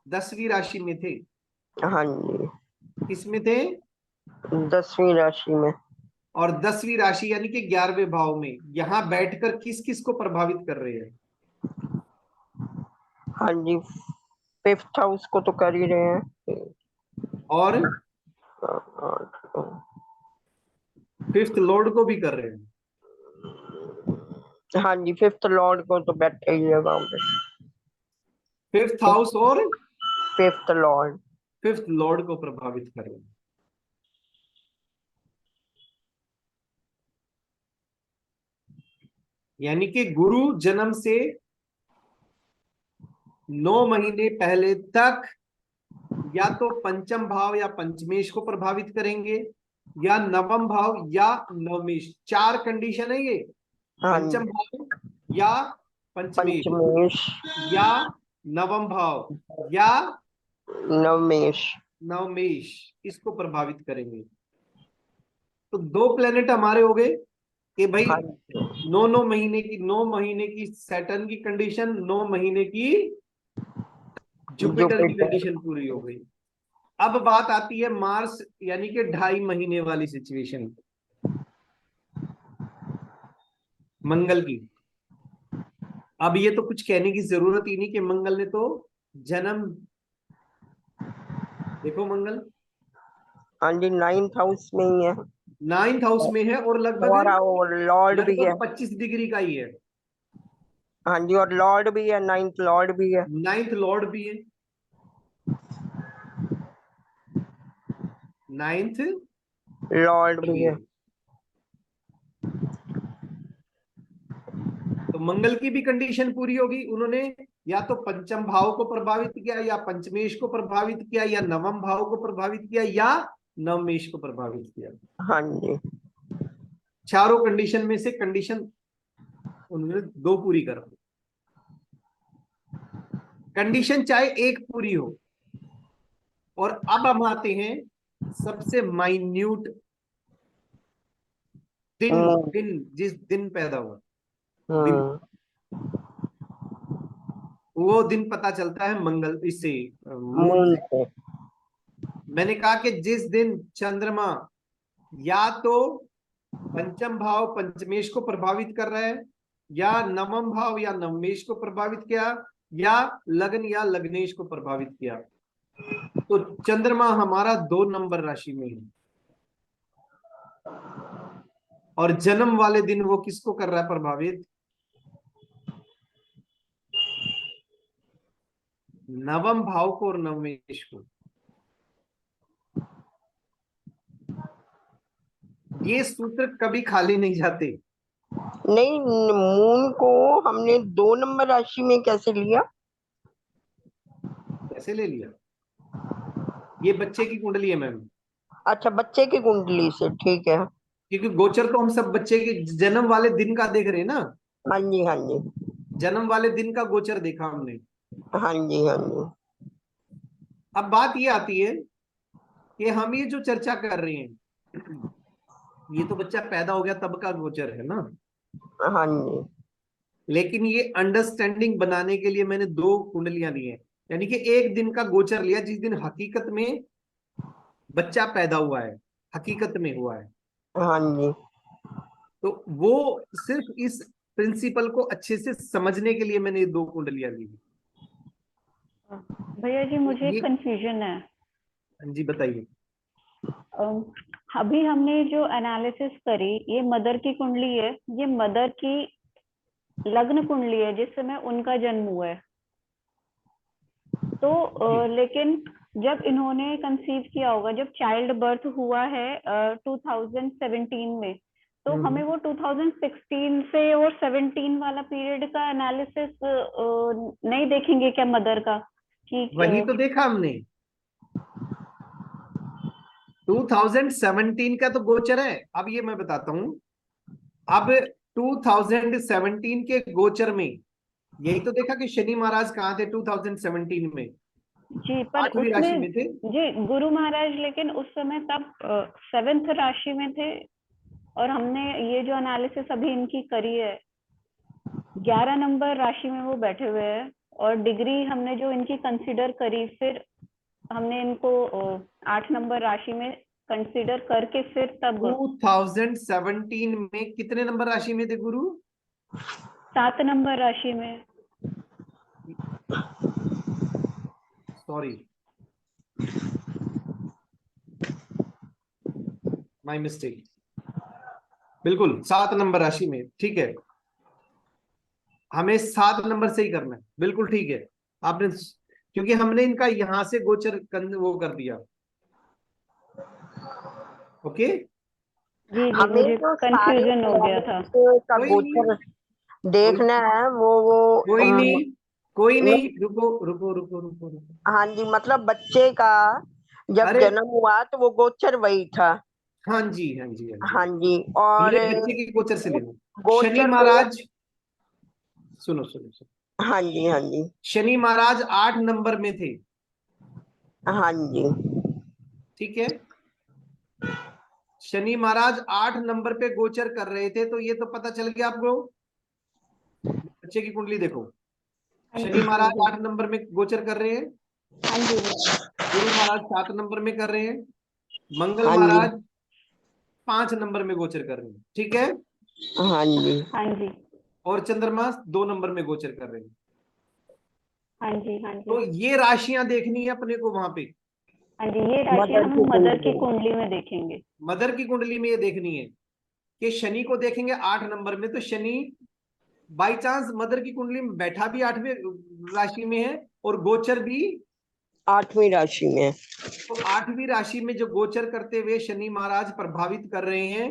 10वीं राशि में थे। हाँ जी, किसमें थे? 10वीं राशि में। और 10वीं राशि यानी कि 11वें भाव में यहां बैठकर किस किस को प्रभावित कर रहे हैं? हाँ जी, 5th हाउस को तो कर ही रहे हैं। और और 5th लॉर्ड को भी कर रहे हैं। हाँ जी, 5th लॉर्ड को तो बैठे ही है वहां पे। 5th हाउस और 5th लॉर्ड। 5th लॉर्ड को प्रभावित कर रहे हैं। यानी कि गुरु जन्म से 9 महीने पहले तक या तो पंचम भाव या पंचमेश को प्रभावित करेंगे, या नवम भाव या नवमेश। 4 कंडीशन है ये। हाँ पंचम जी, भाव या पंचमेश पंचमेश, या नवम भाव या नवमेश। नवमेश इसको प्रभावित करेंगे। तो 2 प्लेनेट हमारे हो गए कि भाई हाँ जी, 9 महीने की सैटर्न की कंडीशन, 9 महीने की जुपिटर की जुपिटर। कंडीशन पूरी हो गई। अब बात आती है मार्स यानी कि 2.5 महीने वाली सिचुएशन, मंगल की। अब ये तो कुछ कहने की जरूरत ही नहीं कि मंगल ने तो जन्म, देखो मंगल हाँ जी, 9th हाउस में ही है। 9th हाउस में है और लगभग और लॉर्ड भी है। 25 डिग्री का ही है। हाँ जी, और लॉर्ड भी है, 9th लॉर्ड भी है। 9th लॉर्ड भी है। 9th लॉर्ड भी भी है। है। तो मंगल की भी कंडीशन पूरी होगी। उन्होंने या तो पंचम भाव को प्रभावित किया, या पंचमेश को प्रभावित किया, या नवम भाव को प्रभावित किया, या नवमेश को प्रभावित किया। हाँ जी, चारों कंडीशन में से कंडीशन उन्होंने 2 पूरी कर दी। कंडीशन चाहे एक पूरी हो। और अब हम आते हैं सबसे माइन्यूट दिन, मून। जिस दिन पैदा हुआ दिन, हम्म, वो दिन पता चलता है मंगल इससे, मून मून से। से। मैंने कहा कि जिस दिन चंद्रमा या तो पंचम भाव पंचमेश को प्रभावित कर रहा है, या नवम भाव या नवमेश को प्रभावित किया, या लग्न या लग्नेश को प्रभावित किया, तो चंद्रमा हमारा 2 नंबर राशि में है। और जन्म वाले दिन वो किसको कर रहा है प्रभावित? नवम भाव को और नवमेश को। ये सूत्र कभी खाली नहीं जाते। नहीं, मून को हमने 2 नंबर राशि में कैसे लिया? कैसे ले लिया? ये बच्चे की कुंडली है मैम। अच्छा, बच्चे की कुंडली से, ठीक है। क्योंकि गोचर तो हम सब बच्चे के जन्म वाले दिन का देख रहे हैं ना। हाँ जी, हाँ जी, जन्म वाले दिन का गोचर देखा हमने। हाँ जी, हाँ जी, अब बात ये आती है कि हम ये जो चर्चा कर रहे हैं, ये तो बच्चा पैदा हो गया तब का गोचर है ना। हाँ जी, लेकिन ये अंडरस्टैंडिंग बनाने के लिए मैंने 2 कुंडलियां ली हैं। यानी कि एक दिन का गोचर लिया जिस दिन हकीकत में बच्चा पैदा हुआ है, हकीकत में हुआ है। हाँ जी। तो वो सिर्फ इस प्रिंसिपल को अच्छे से समझने के लिए मैंने ये 2 कुंडलियां ली। भैया जी मुझे ये, एक कंफ्यूजन है। जी बताइए। अम, अभी हमने जो एनालिसिस करी, ये मदर की कुंडली है, ये मदर की लग्न कुंडली है जिस समय उनका जन्म हुआ है। तो लेकिन जब इन्होंने कंसीव किया होगा, जब चाइल्ड बर्थ हुआ है 2017 में, तो हमें वो 2016 से और 17 वाला पीरियड का एनालिसिस नहीं देखेंगे क्या मदर का? कि वही तो देखा हमने। 2017 का तो गोचर है। अब ये मैं बताता हूं। अब 2017 के गोचर में यही तो देखा कि शनि महाराज कहाँ थे 2017 में। जी, पर 8वीं राशि उसमें में थे। जी गुरु महाराज लेकिन उस समय तब 7th राशि में थे, और हमने ये जो एनालिसिस अभी इनकी करी है 11 नंबर राशि में वो बैठे हुए हैं, और डिग्री हमने जो इनकी कंसीडर करी, फिर हमने इनको 8 नंबर राशि में कंसीडर करके फिर तब 2017 में कितने नंबर राशि में थे गुरु? 7 नंबर राशि में। Sorry, my mistake. बिल्कुल 7 नंबर राशि में, ठीक है। हमें 7 नंबर से ही करना है, बिल्कुल ठीक है आपने, क्योंकि हमने इनका यहां से गोचर वो कर दिया। ओके, जी जी, हमें मुझे जो सारे कंफ्यूजन हो गया था। प्लैनेट्स का कोई नहीं, गोचर देखना है वो कोई नहीं, कोई नहीं, नहीं, रुको रुको रुको रुको रुको। हाँ जी, मतलब बच्चे का जब अरे जन्म हुआ तो वो गोचर वही था। हाँ जी, हाँ जी, हाँ जी, हाँ जी, और पहले बच्चे की गोचर से लेना। शनि गोचर को, महाराज, सुनो सुनो सुनो, हाँ जी, हाँ जी, शनि महाराज 8 नंबर में थे, हाँ जी, ठीक है। शनि महाराज 8 नंबर पे गोचर कर रहे थे, तो ये तो पता चल गया आपको। बच्चे की कुंडली देखो, हाँ शनि जी, हाँ महाराज जी, 8 नंबर में गोचर कर रहे हैं, हाँ जी, गुरु महाराज 7 नंबर में कर रहे हैं, मंगल हाँ जी, महाराज 5 नंबर में गोचर कर रहे हैं, ठीक है। हाँ जी, हाँ जी, और चंद्रमा 2 नंबर में गोचर कर रहे हैं। हाँ जी, हाँ जी, तो ये राशियां देखनी है अपने को वहां पे, हाँ जी, ये राशियां मदर हम की मदर की कुंडली, कुंडली में देखेंगे। मदर की कुंडली में ये देखनी है कि शनि को देखेंगे 8 नंबर में, तो शनि बाई चांस मदर की कुंडली में बैठा भी 8वें राशि में है और गोचर भी, 8वीं राशि में। तो 8वीं राशि में जो गोचर करते हुए शनि महाराज प्रभावित कर रहे हैं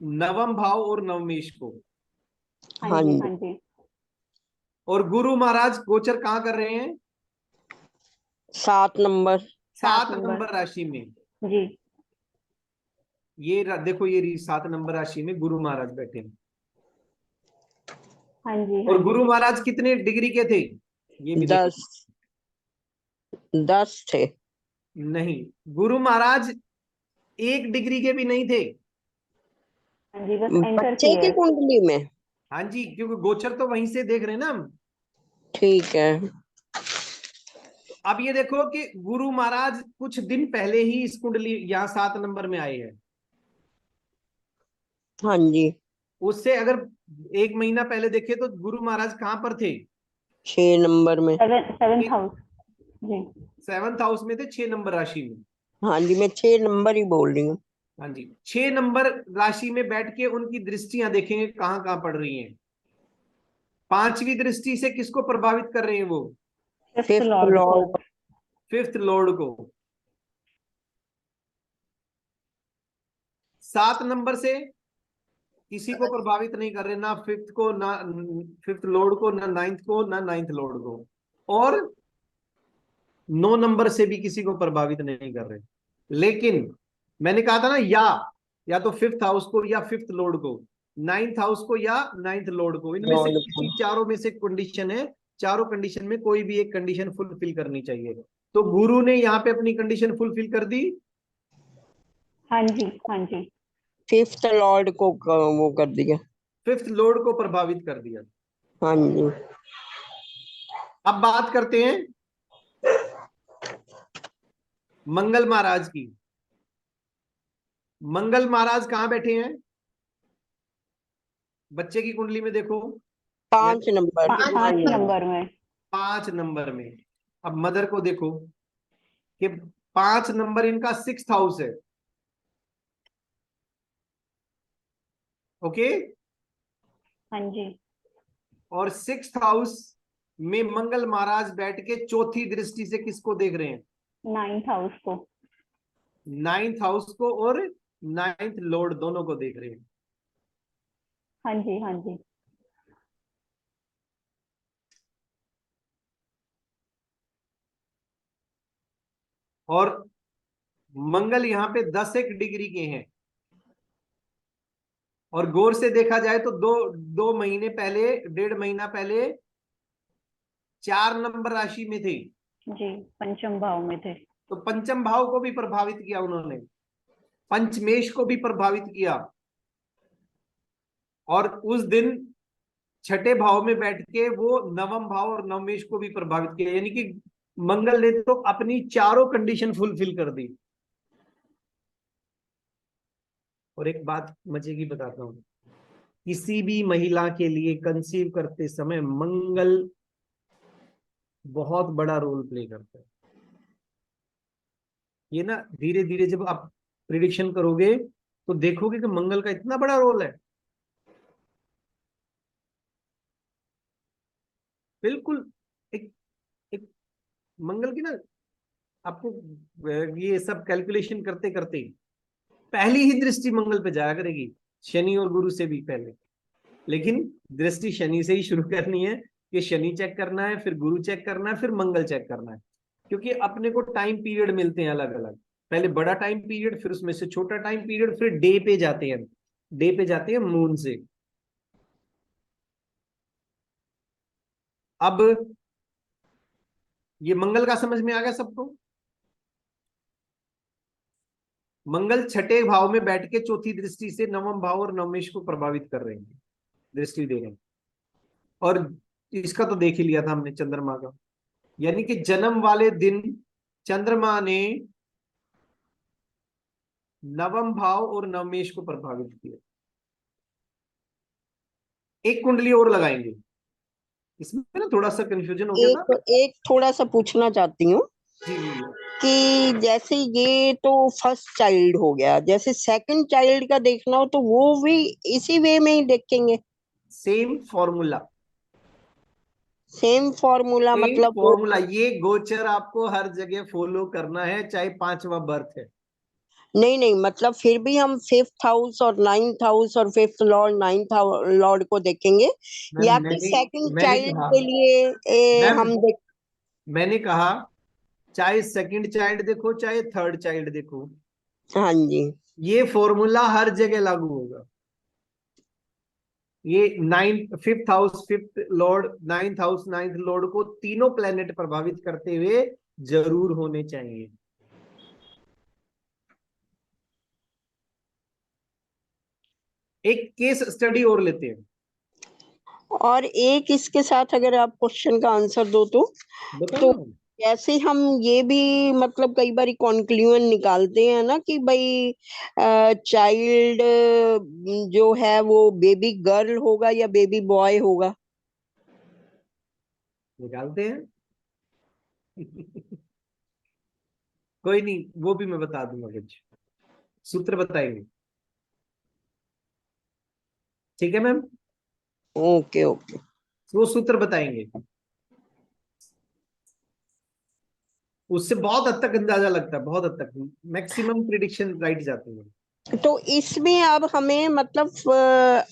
नवम भाव और नवमेश को, हाँ हाँ जी, जी, हाँ जी, और गुरु महाराज गोचर कहाँ कर रहे हैं? 7 नंबर, 7 7 नंबर। नंबर राशि में। जी, ये देखो, ये 7 नंबर राशि में गुरु महाराज बैठे हैं। हाँ जी, हाँ और जी, गुरु महाराज कितने डिग्री के थे ये भी देखो। 10 थे। नहीं, गुरु महाराज 1 डिग्री के भी नहीं थे। हाँ जी, बस एंटर बच्चे किया की है। कुंडली में, हाँ जी, क्योंकि गोचर तो वहीं से देख रहे हैं ना हम। ठीक है, अब ये देखो कि गुरु महाराज कुछ दिन पहले ही इस कुंडली यहाँ 7 नंबर में आए हैं। हाँ जी, उससे अगर 1 महीना पहले देखे तो गुरु महाराज कहाँ पर थे? 6 नंबर में। 7th house. जी, 7th हाउस में थे, 6 नंबर राशि में। हाँ जी, मैं 6 नंबर ही बोल रही हूँ। हाँ जी, 6 नंबर राशि में बैठ के उनकी दृष्टियां देखेंगे कहाँ कहाँ पड़ रही हैं। 5वीं दृष्टि से किसको प्रभावित कर रहे हैं वो? 5th 5th लॉर्ड को। लॉर्ड, 5th लॉर्ड को। 7 नंबर से किसी को प्रभावित नहीं कर रहे, ना 5th को, ना 5th लॉर्ड को, ना 9th को, ना 9th लॉर्ड को, और 9 नंबर से भी किसी को प्रभावित नहीं कर रहे। लेकिन मैंने कहा था ना, या तो 5th हाउस को, या 5th लॉर्ड को, 9th हाउस को, या 9th लॉर्ड को, इनमें से लॉर्ड को। किसी चारों में से कंडीशन है। चारों कंडीशन में कोई भी एक कंडीशन फुलफिल करनी चाहिए। तो गुरु ने यहाँ पे अपनी कंडीशन फुलफिल कर दी। हाँ जी, हाँ जी, 5th लॉर्ड को वो कर दिया। 5th लॉर्ड को प्रभावित कर दिया। हाँ जी, अब बात करते हैं मंगल महाराज की। मंगल महाराज कहाँ बैठे हैं? बच्चे की कुंडली में देखो, 5 नंबर। 5 नंबर में। 5 नंबर में। अब मदर को देखो कि 5 नंबर इनका 6th हाउस है। ओके, हाँ जी, और 6th हाउस में मंगल महाराज बैठ के चौथी दृष्टि से किसको देख रहे हैं? 9th हाउस को। 9th हाउस को और 9th लॉर्ड दोनों को देख रहे हैं। हाँ जी, हाँ जी, और मंगल यहाँ पे 10 डिग्री के हैं। और गौर से देखा जाए तो 2 महीने पहले, 1.5 महीना पहले 4 नंबर राशि में थे। जी, पंचम भाव में थे। तो पंचम भाव को भी प्रभावित किया उन्होंने, पंचमेश को भी प्रभावित किया, और उस दिन छठे भाव में बैठ के वो नवम भाव और नवमेश को भी प्रभावित किया, यानी कि मंगल ने तो अपनी चारों कंडीशन फुलफिल कर दी। और एक बात मजे की बताता हूं, किसी भी महिला के लिए कंसीव करते समय मंगल बहुत बड़ा रोल प्ले करता है। ये ना धीरे धीरे जब आप प्रिडिक्शन करोगे तो देखोगे कि मंगल का इतना बड़ा रोल है। बिल्कुल, एक एक मंगल की ना, आपको ये सब कैलकुलेशन करते करते पहली ही दृष्टि मंगल पे जाया करेगी, शनि और गुरु से भी पहले। लेकिन दृष्टि शनि से ही शुरू करनी है, कि शनि चेक करना है, फिर गुरु चेक करना है, फिर मंगल चेक करना है। क्योंकि अपने को टाइम पीरियड मिलते हैं अलग अलग, पहले बड़ा टाइम पीरियड, फिर उसमें से छोटा टाइम पीरियड, फिर डे पे जाते हैं, डे पे जाते हैं मून से। अब ये मंगल का समझ में आ गया सबको? मंगल छठे भाव में बैठ के चौथी दृष्टि से नवम भाव और नवमेश को प्रभावित कर रहे हैं, दृष्टि दे रहे हैं। और इसका तो देख ही लिया था हमने, चंद्रमा का, यानी कि जन्म वाले दिन चंद्रमा ने नवम भाव और नवमेश को प्रभावित किया। एक कुंडली और लगाएंगे, इसमें ना थोड़ा सा कंफ्यूजन हो गया था। एक थोड़ा सा पूछना चाहती हूँ जी जी। कि जैसे ये तो फर्स्ट चाइल्ड हो गया, जैसे सेकंड चाइल्ड का देखना हो तो वो भी इसी वे में ही देखेंगे? Same formula, same formula same मतलब फॉर्मूला, ये गोचर आपको हर जगह फॉलो करना है, चाहे पांचवा बर्थ है। नहीं नहीं, मतलब फिर भी हम फिफ्थ हाउस और नाइन्थ हाउस और फिफ्थ लॉर्ड नाइन्थ लॉर्ड को देखेंगे, या कि सेकंड मैंने चाइल्ड कहा, के लिए मैम हम देख? मैंने कहा चाहे सेकंड चाइल्ड देखो चाहे थर्ड चाइल्ड देखो, हाँ जी। ये फॉर्मूला हर जगह लागू होगा। ये ninth fifth house fifth Lord, ninth house ninth Lord को तीनों प्लेनेट प्रभावित करते हुए जरूर होने चाहिए। एक केस स्टडी और लेते हैं। और एक इसके साथ अगर आप क्वेश्चन का आंसर दो तो बताओ। जैसे हम ये भी मतलब कई बार कॉन्क्लूजन निकालते हैं ना कि भाई चाइल्ड जो है वो बेबी गर्ल होगा या बेबी बॉय होगा? निकालते हैं। कोई नहीं, वो भी मैं बता दूंगा, कुछ सूत्र बताएंगे। ठीक है मैम, ओके ओके। वो सूत्र बताएंगे, उससे बहुत हद तक अंदाजा लगता है, बहुत हद तक मैक्सिमम प्रिडिक्शन राइट जाती है। तो इसमें अब हमें मतलब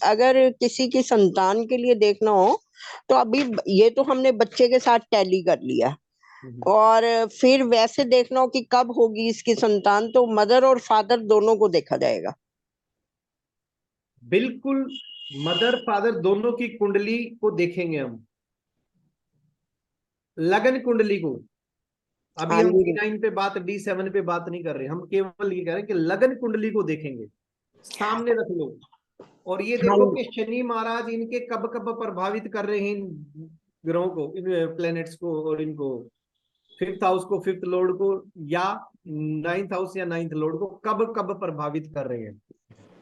अगर किसी की संतान के लिए देखना हो तो अभी ये तो हमने बच्चे के साथ टैली कर लिया, और फिर वैसे देखना हो कि कब होगी इसकी संतान, तो मदर और फादर दोनों को देखा जाएगा? बिल्कुल, मदर फादर दोनों की कुंडली को देखेंगे हम, लगन कुंडली को। अभी हाँ हम जी। D9 पे बात, D7 पे बात नहीं कर रहे, हम केवल ये कह रहे हैं कि लगन कुंडली को देखेंगे, सामने रख लो। और ये हाँ देखो जी। कि शनि महाराज इनके कब कब प्रभावित कर रहे हैं, इन ग्रहों को, इन प्लैनेट्स को, और इनको फिफ्थ हाउस को, फिफ्थ लॉर्ड को, या नाइन्थ हाउस या नाइन्थ लॉर्ड को कब कब प्रभावित कर रहे हैं।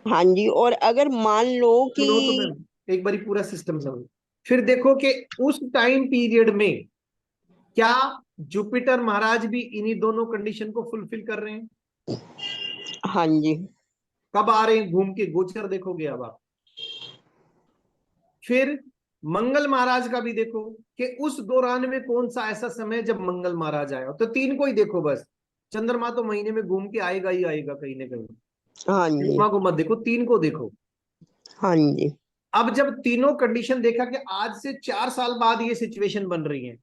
हाँ जी, और अगर मान लो कि सुनो तो मैम, एक बारी पूरा सिस्टम समझो, फिर देखो कि उस टाइम पीरियड में क्या जुपिटर महाराज भी इन्हीं दोनों कंडीशन को फुलफिल कर रहे हैं। हाँ जी। कब आ रहे हैं घूम के, गोचर देखोगे अब आप। फिर मंगल महाराज का भी देखो कि उस दौरान में कौन सा ऐसा समय जब मंगल महाराज आया हो, तो तीन को ही देखो बस। चंद्रमा तो महीने में घूम के आएगा ही आएगा कहीं ना कहीं, हाँ जी। चंद्रमा को मत देखो, तीन को देखो। हाँ जी। अब जब तीनों कंडीशन देखा कि आज से 4 साल बाद ये सिचुएशन बन रही है,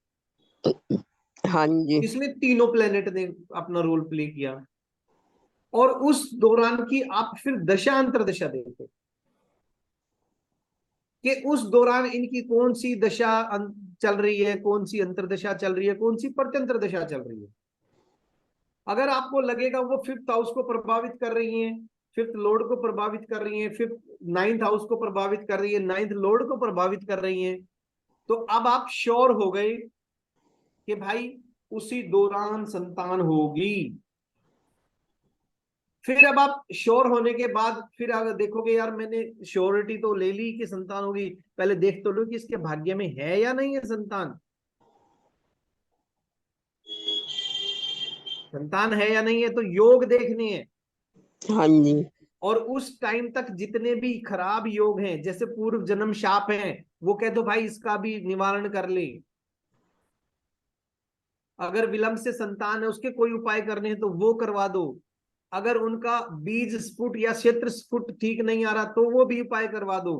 हाँ जी। इसमें तीनों प्लेनेट ने अपना रोल प्ले किया, और उस दौरान की आप फिर दशा अंतरदशा देखो कि उस दौरान इनकी कौन सी दशा चल रही है, कौन सी अंतर्दशा चल रही है, कौन सी प्रत्यंतर दशा चल रही है। अगर आपको लगेगा वो फिफ्थ हाउस को प्रभावित कर रही है, फिफ्थ लॉर्ड को प्रभावित कर रही है, फिफ्थ नाइन्थ हाउस को प्रभावित कर रही है, नाइन्थ लॉर्ड को प्रभावित कर रही है, तो अब आप श्योर हो गए कि भाई उसी दौरान संतान होगी। फिर अब आप श्योर होने के बाद फिर अगर देखोगे यार मैंने श्योरिटी तो ले ली कि संतान होगी, पहले देख तो लो कि इसके भाग्य में है या नहीं है संतान। संतान है या नहीं है तो योग देखने हैं। हाँ जी। और उस टाइम तक जितने भी खराब योग हैं, जैसे पूर्व जन्म शाप हैं, वो कह दो भाई इसका भी निवारण कर ले। अगर विलंब से संतान है उसके कोई उपाय करने हैं तो वो करवा दो। अगर उनका बीज स्फुट या क्षेत्र स्फुट ठीक नहीं आ रहा तो वो भी उपाय करवा दो।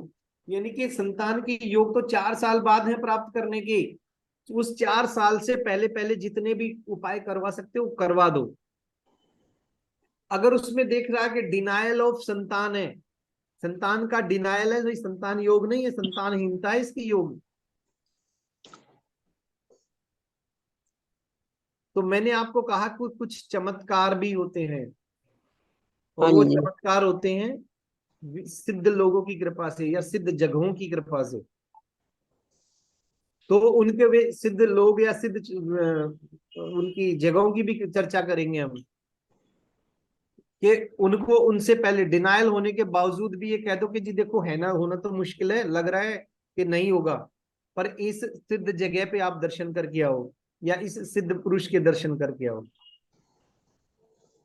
यानी कि संतान की योग तो 4 साल बाद है प्राप्त करने की, उस 4 साल से पहले पहले जितने भी उपाय करवा सकते हो करवा दो। अगर उसमें देख रहा है कि डिनायल ऑफ संतान है, संतान का डिनायल है, तो संतान योग नहीं है, संतानहीनता है इसकी योग। तो मैंने आपको कहा कि कुछ चमत्कार भी होते हैं, और हाँ वो जी। चमत्कार होते हैं सिद्ध लोगों की कृपा से या सिद्ध जगहों की कृपा से। तो उनके वे सिद्ध लोग या सिद्ध उनकी जगहों की भी चर्चा करेंगे हम, कि उनको उनसे पहले डिनायल होने के बावजूद भी ये कह दो कि जी देखो है ना, होना तो मुश्किल है, लग रहा है कि नहीं होगा, पर इस सिद्ध जगह पे आप दर्शन करके आओ या इस सिद्ध पुरुष के दर्शन करके आओ।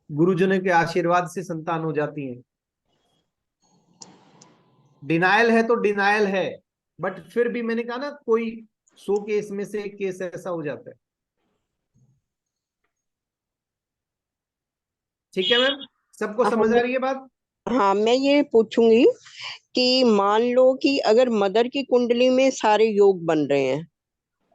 गुरुजनों के आशीर्वाद से संतान हो जाती है। डिनायल है तो डिनायल है, बट फिर भी मैंने कहा ना कोई 100 केस में से एक केस ऐसा हो जाता है। ठीक है मैम, सबको हाँ समझ आ रही है बात? हाँ, मैं ये पूछूंगी कि मान लो कि अगर मदर की कुंडली में सारे योग बन रहे हैं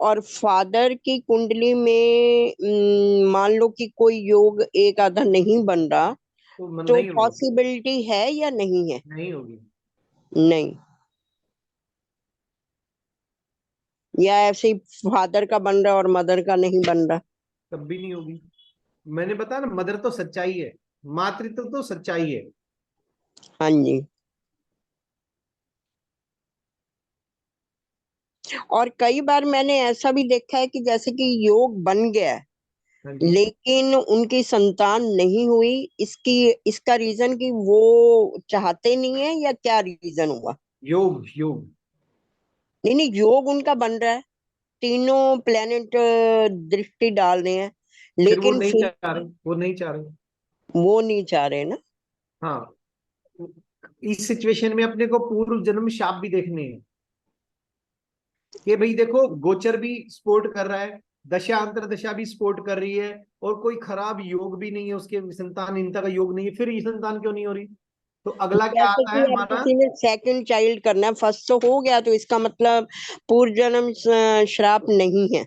और फादर की कुंडली में मान लो कि कोई योग एक आधा नहीं बन रहा, तो तो नहीं होगा, पॉसिबिलिटी है या नहीं है? नहीं होगी। नहीं, या ऐसे ही फादर का बन रहा है और मदर का नहीं बन रहा? तब भी नहीं होगी। मैंने बताया ना, मदर तो सच्चाई है, मातृत्व तो सच्चाई है। हाँ जी। और कई बार मैंने ऐसा भी देखा है कि जैसे कि योग बन गया है हाँ जी। लेकिन उनकी संतान नहीं हुई, इसका रीजन कि वो चाहते नहीं है या क्या रीजन हुआ? योग योग। नहीं नहीं, योग उनका बन रहा है, तीनों प्लेनेट दृष्टि डाल रहे हैं, फिर वो लेकिन नहीं फिर चाह रहे, वो नहीं चाह रहे। वो नहीं चाह रहे ना। हाँ, इस सिचुएशन में अपने को पूर्व जन्म शाप भी देखने हैं कि भाई देखो गोचर भी सपोर्ट कर रहा है, दशा अंतरदशा भी सपोर्ट कर रही है, और कोई खराब योग भी नहीं है, उसके संतानहीनता का योग नहीं है, फिर ये संतान क्यों नहीं हो रही? तो अगला क्या जैसे आता कि है अब हमारा? किसी ने सेकंड चाइल्ड करना है, फर्स्ट तो हो गया, तो इसका मतलब पूर्व जन्म श्राप नहीं है।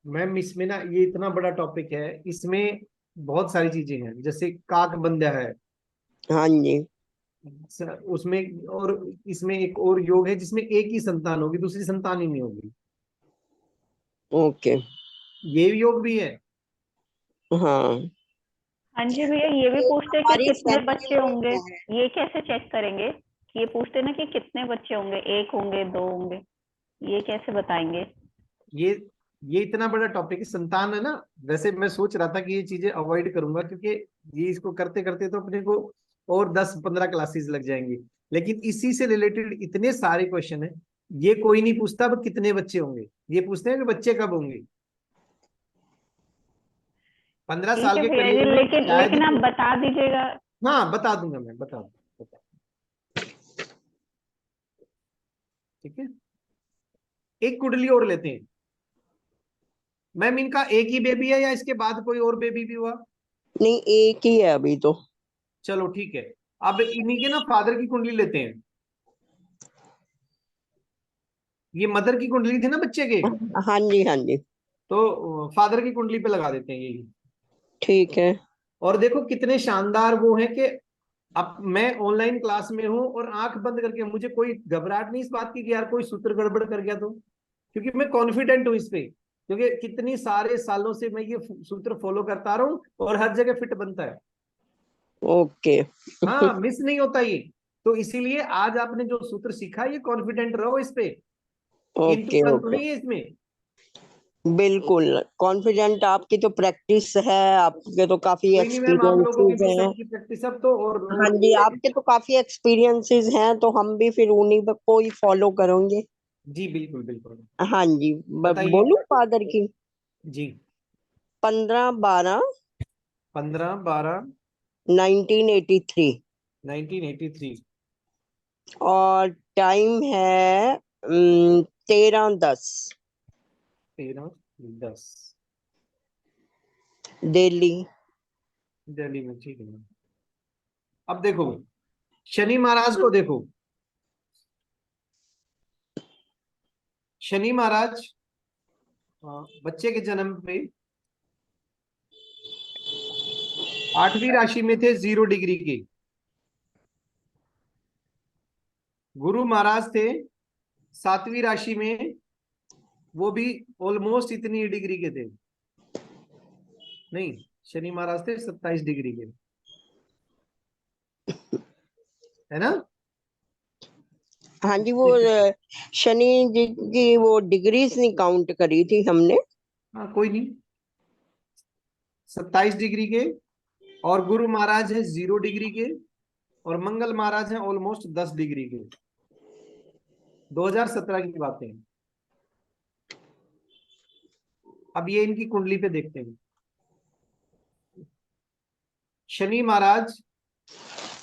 मैम इसमें ना ये इतना बड़ा टॉपिक है, इसमें बहुत सारी चीजें हैं, जैसे काक बंध्या है हाँ जी। उसमें, और इसमें एक और योग है जिसमें एक ही संतान होगी, दूसरी संतान ही नहीं होगी, ओके। ये योग भी है। हाँ, हाँ जी भैया, ये भी ये पूछते हैं कि हमारी कितने फैमिली बच्चे में होंगे, तो है। ये कैसे चेक करेंगे? ये पूछते हैं ना कि कितने बच्चे होंगे, एक होंगे, दो होंगे, ये कैसे बताएंगे? ये ये इतना बड़ा टॉपिक है, संतान है ना। वैसे मैं सोच रहा था कि ये चीजें अवॉइड करूंगा, क्योंकि ये इसको करते करते तो अपने को और 10-15 क्लासेस लग जाएंगी, लेकिन इसी से रिलेटेड इतने सारे क्वेश्चन है। ये कोई नहीं पूछता अब कितने बच्चे होंगे, ये पूछते हैं कि बच्चे कब होंगे। 15 ठीक साल है के भैया जी, करियर में लेकिन शायद लेकिन ही आप कोई। बता दीजिएगा। हाँ बता दूंगा मैं, बता ठीक है। एक कुंडली और लेते हैं मैम, इनका एक ही बेबी है या इसके बाद कोई और बेबी भी हुआ? नहीं, एक ही है अभी तो। चलो ठीक है। अब इन्हीं के ना फादर की कुंडली लेते हैं। ये मदर की कुंडली थी ना बच्चे के, हाँ जी, हाँ जी। तो फादर की कुंडली पे लगा देते हैं यही। ठीक है। और देखो कितने शानदार वो है कि अब मैं ऑनलाइन क्लास में हूं और आंख बंद करके, मुझे कोई घबराहट नहीं इस बात की कि यार कोई सूत्र गड़बड़ कर गया तो। क्योंकि मैं कॉन्फिडेंट हूं इस पे, क्योंकि कितनी सारे सालों से मैं ये सूत्र फॉलो करता रहा हूं और हर जगह फिट बनता है। ओके। हाँ, मिस नहीं होता ये। तो इसीलिए आज आपने जो सूत्र सीखा, ये कॉन्फिडेंट रहो इस पे, किंतु ओके परंतु ओके, नहीं है इसमें। बिल्कुल कॉन्फिडेंट। आपकी तो प्रैक्टिस है, आपके तो काफी कोई नहीं मैम, आप लोगों की एक्सपीरियंसेस भी हैं। सबकी प्रैक्टिस अब तो, हाँ और जी, आपके तो काफी एक्सपीरियंसेस हैं, तो हम भी फिर उन्हीं को ही फॉलो करेंगे। जी बिल्कुल बिल्कुल। हाँ जी, बताइए। बोलूं फादर की? जी। 15/12 15/12 1983। 1983। और टाइम है 13:10 13:10 दिल्ली। दिल्ली में, ठीक है मैम। अब देखो, शनि महाराज को देखो। शनि महाराज बच्चे के जन्म पे 8वीं राशि में थे, 0 डिग्री के। गुरु महाराज थे 7वीं राशि में, वो भी ऑलमोस्ट इतनी डिग्री के थे। नहीं, शनि महाराज थे 27 डिग्री के, है ना। हाँ जी, वो शनि जी की वो डिग्रीज नहीं काउंट करी थी हमने। हाँ कोई नहीं, 27 डिग्री के। और गुरु महाराज है 0 डिग्री के, और मंगल महाराज हैं ऑलमोस्ट 10 डिग्री के। 2017 की बातें हैं। अब ये इनकी कुंडली पे देखते हैं। शनि महाराज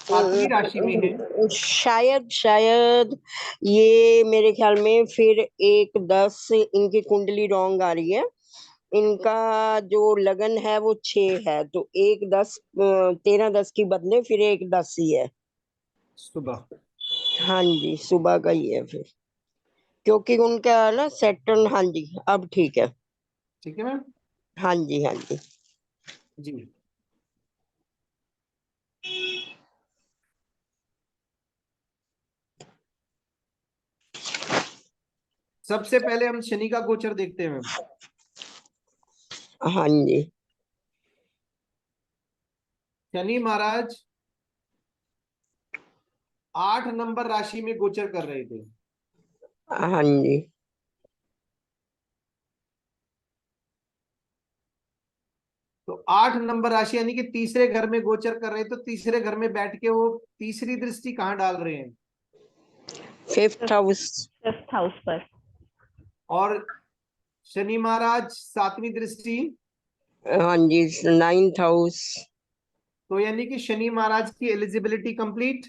7वीं राशि में है। शायद शायद ये मेरे ख्याल में फिर 1/10 इनकी कुंडली रॉन्ग आ रही है। इनका जो लगन है वो 6 है, तो 1/10 13/10 की बदले फिर 1/10 ही है। सुबह। हाँ जी, सुबह का ही है फिर, क्योंकि उनका ना सैटर्न। हाँ जी, अब ठीक है। ठीक है मैम। हाँ जी हाँ जी। जी। सबसे पहले हम शनि का गोचर देखते हैं मैम। हाँ जी। शनि महाराज 8 नंबर राशि में गोचर कर रहे थे। हाँ जी। तो 8 नंबर राशि यानी कि तीसरे घर में गोचर कर रहे, तो तीसरे घर में बैठ के वो तीसरी दृष्टि कहाँ डाल रहे हैं? 5th house. 5th हाउस पर। और शनि महाराज 7वीं दृष्टि, हाँ जी, 9th हाउस। तो यानी कि शनि महाराज की एलिजिबिलिटी कंप्लीट।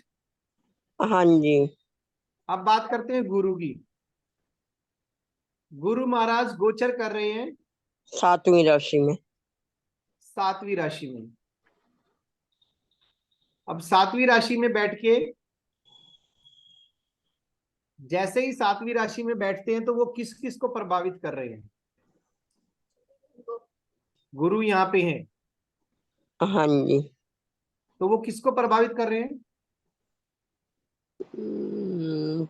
हाँ जी। अब बात करते हैं गुरु की। गुरु महाराज गोचर कर रहे हैं 7वीं राशि में। 7वीं राशि में। अब 7वीं राशि में बैठ के, जैसे ही 7वीं राशि में बैठते हैं तो वो किस किस को प्रभावित कर रहे हैं? गुरु यहाँ पे हैं, हाँ जी। तो वो किसको प्रभावित कर रहे हैं?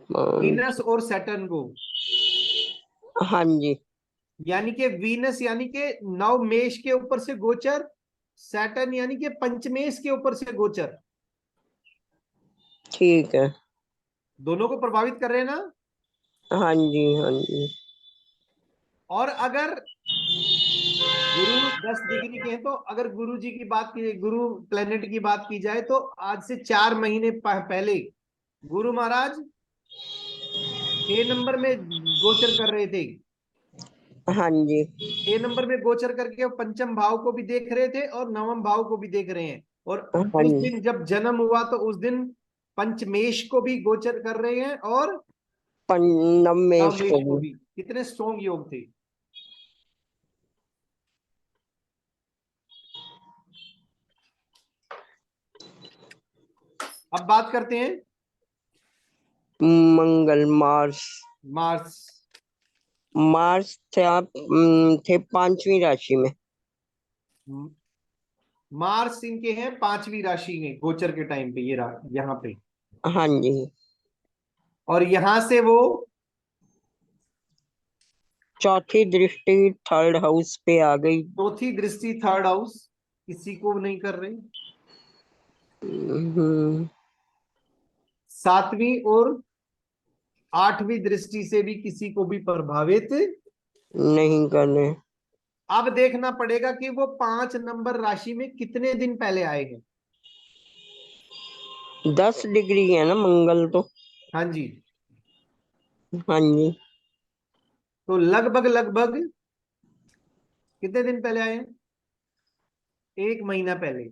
पाँच। वीनस और सैटर्न को। हाँ जी। यानी कि वीनस यानी कि नव मेष के ऊपर से गोचर, सैटर्न यानी कि पंचमेश के ऊपर से गोचर, ठीक है। दोनों को प्रभावित कर रहे हैं ना। हाँ जी हाँ जी। और अगर गुरु 10 डिग्री के हैं, तो अगर गुरु जी की बात की, गुरु प्लेनेट की बात की जाए, तो आज से 4 महीने पहले गुरु महाराज 6 नंबर में गोचर कर रहे थे। हाँ जी। 6 नंबर में गोचर करके वो पंचम भाव को भी देख रहे थे और नवम भाव को भी देख रहे हैं। और हाँ उस जी। दिन जब जन्म हुआ तो उस दिन पंचमेश को भी गोचर कर रहे हैं और नवमेश को नवमेश को भी। भी। कितने स्ट्रॉन्ग योग थे। अब बात करते हैं मंगल मार्स। मार्स। मार्स थे आप थे 5वीं राशि में। मार्स इनके हैं 5वीं राशि में गोचर के टाइम पे, ये यहाँ पे। हाँ जी। और यहां से वो चौथी दृष्टि थर्ड हाउस पे आ गई। चौथी दृष्टि थर्ड हाउस किसी को नहीं कर रही। सातवीं और आठवीं दृष्टि से भी किसी को भी प्रभावित। नहीं करने। अब देखना पड़ेगा कि वो 5 नंबर राशि में कितने दिन पहले आए हैं। 10 डिग्री है ना मंगल तो। हाँ जी, हाँ जी। तो लगभग लगभग कितने दिन पहले आए हैं? 1 महीना पहले।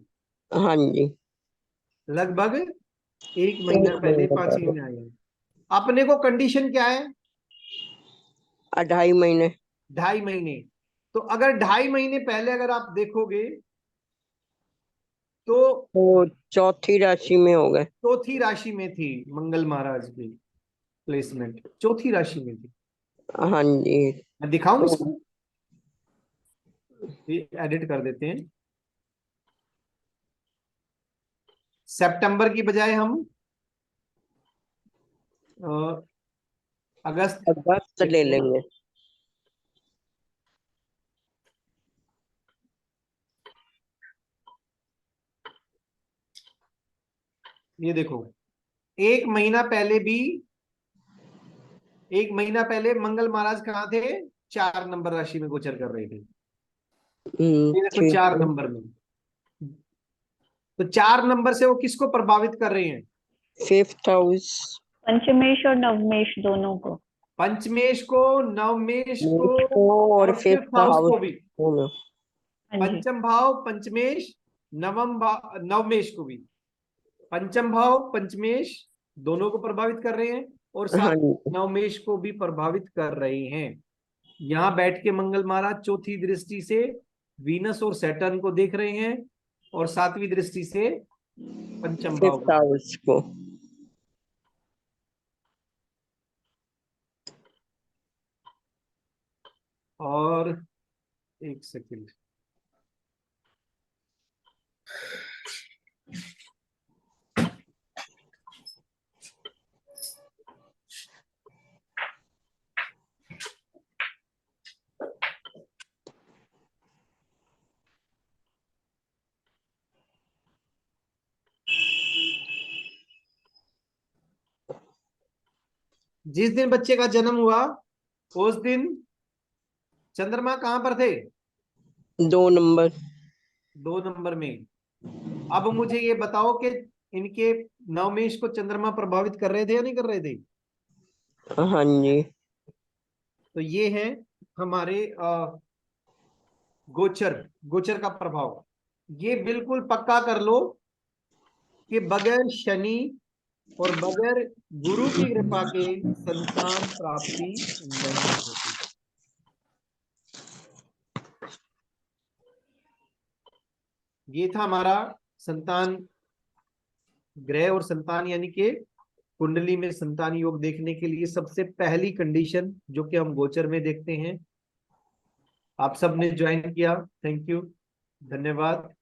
हाँ जी। लगभग 1 महीना एक पहले महीना 5वीं पहले। में आए हैं। अपने को कंडीशन क्या है? 2.5 महीने। 2.5 महीने। तो अगर 2.5 महीने पहले अगर आप देखोगे तो तो चौथी राशि में हो गए। चौथी राशि में थी मंगल महाराज की प्लेसमेंट, चौथी राशि में थी। हाँ जी। मैं दिखाऊं तो इसको, ये एडिट कर देते हैं। सितंबर की बजाय हम अगस्त अगस्त ले देखते हैं। लेंगे। ये देखो, 1 महीना पहले भी, 1 महीना पहले मंगल महाराज कहाँ थे? 4 नंबर राशि में गोचर कर रहे थे। ये देखो ठीक 4 नंबर में, तो 4 नंबर से वो किसको प्रभावित कर रहे हैं? है। फिफ्थ हाउस पंचमेश और नवमेश दोनों को। पंचमेश को, नवमेश को को और और फिफ्थ फिफ्थ हाउस हाउस को भी। दोनों। हाँ जी। पंचम भाव पंचमेश, नवम भाव नवमेश को भी। पंचम भाव पंचमेश दोनों को प्रभावित कर रहे हैं और साथ हाँ जी। नवमेश को भी प्रभावित कर रहे हैं। यहाँ बैठ के मंगल महाराज चौथी दृष्टि से वीनस और सैटर्न को देख रहे हैं और सातवीं दृष्टि से पंचम भाव फिफ्थ को। हाउस को। और एक सेकंड, जिस दिन बच्चे का जन्म हुआ उस दिन चंद्रमा कहां पर थे? 2 नंबर। 2 नंबर में। अब मुझे ये बताओ कि इनके नवमेश को चंद्रमा प्रभावित कर रहे थे या नहीं कर रहे थे? हाँ जी। तो ये है हमारे गोचर, गोचर का प्रभाव। ये बिल्कुल पक्का कर लो कि बगैर शनि और बगैर गुरु की कृपा के संतान प्राप्ति नहीं होती। ये था हमारा संतान ग्रह और संतान यानी कि कुंडली में संतान योग देखने के लिए सबसे पहली कंडीशन जो कि हम गोचर में देखते हैं। आप सबने ज्वाइन किया, थैंक यू, धन्यवाद।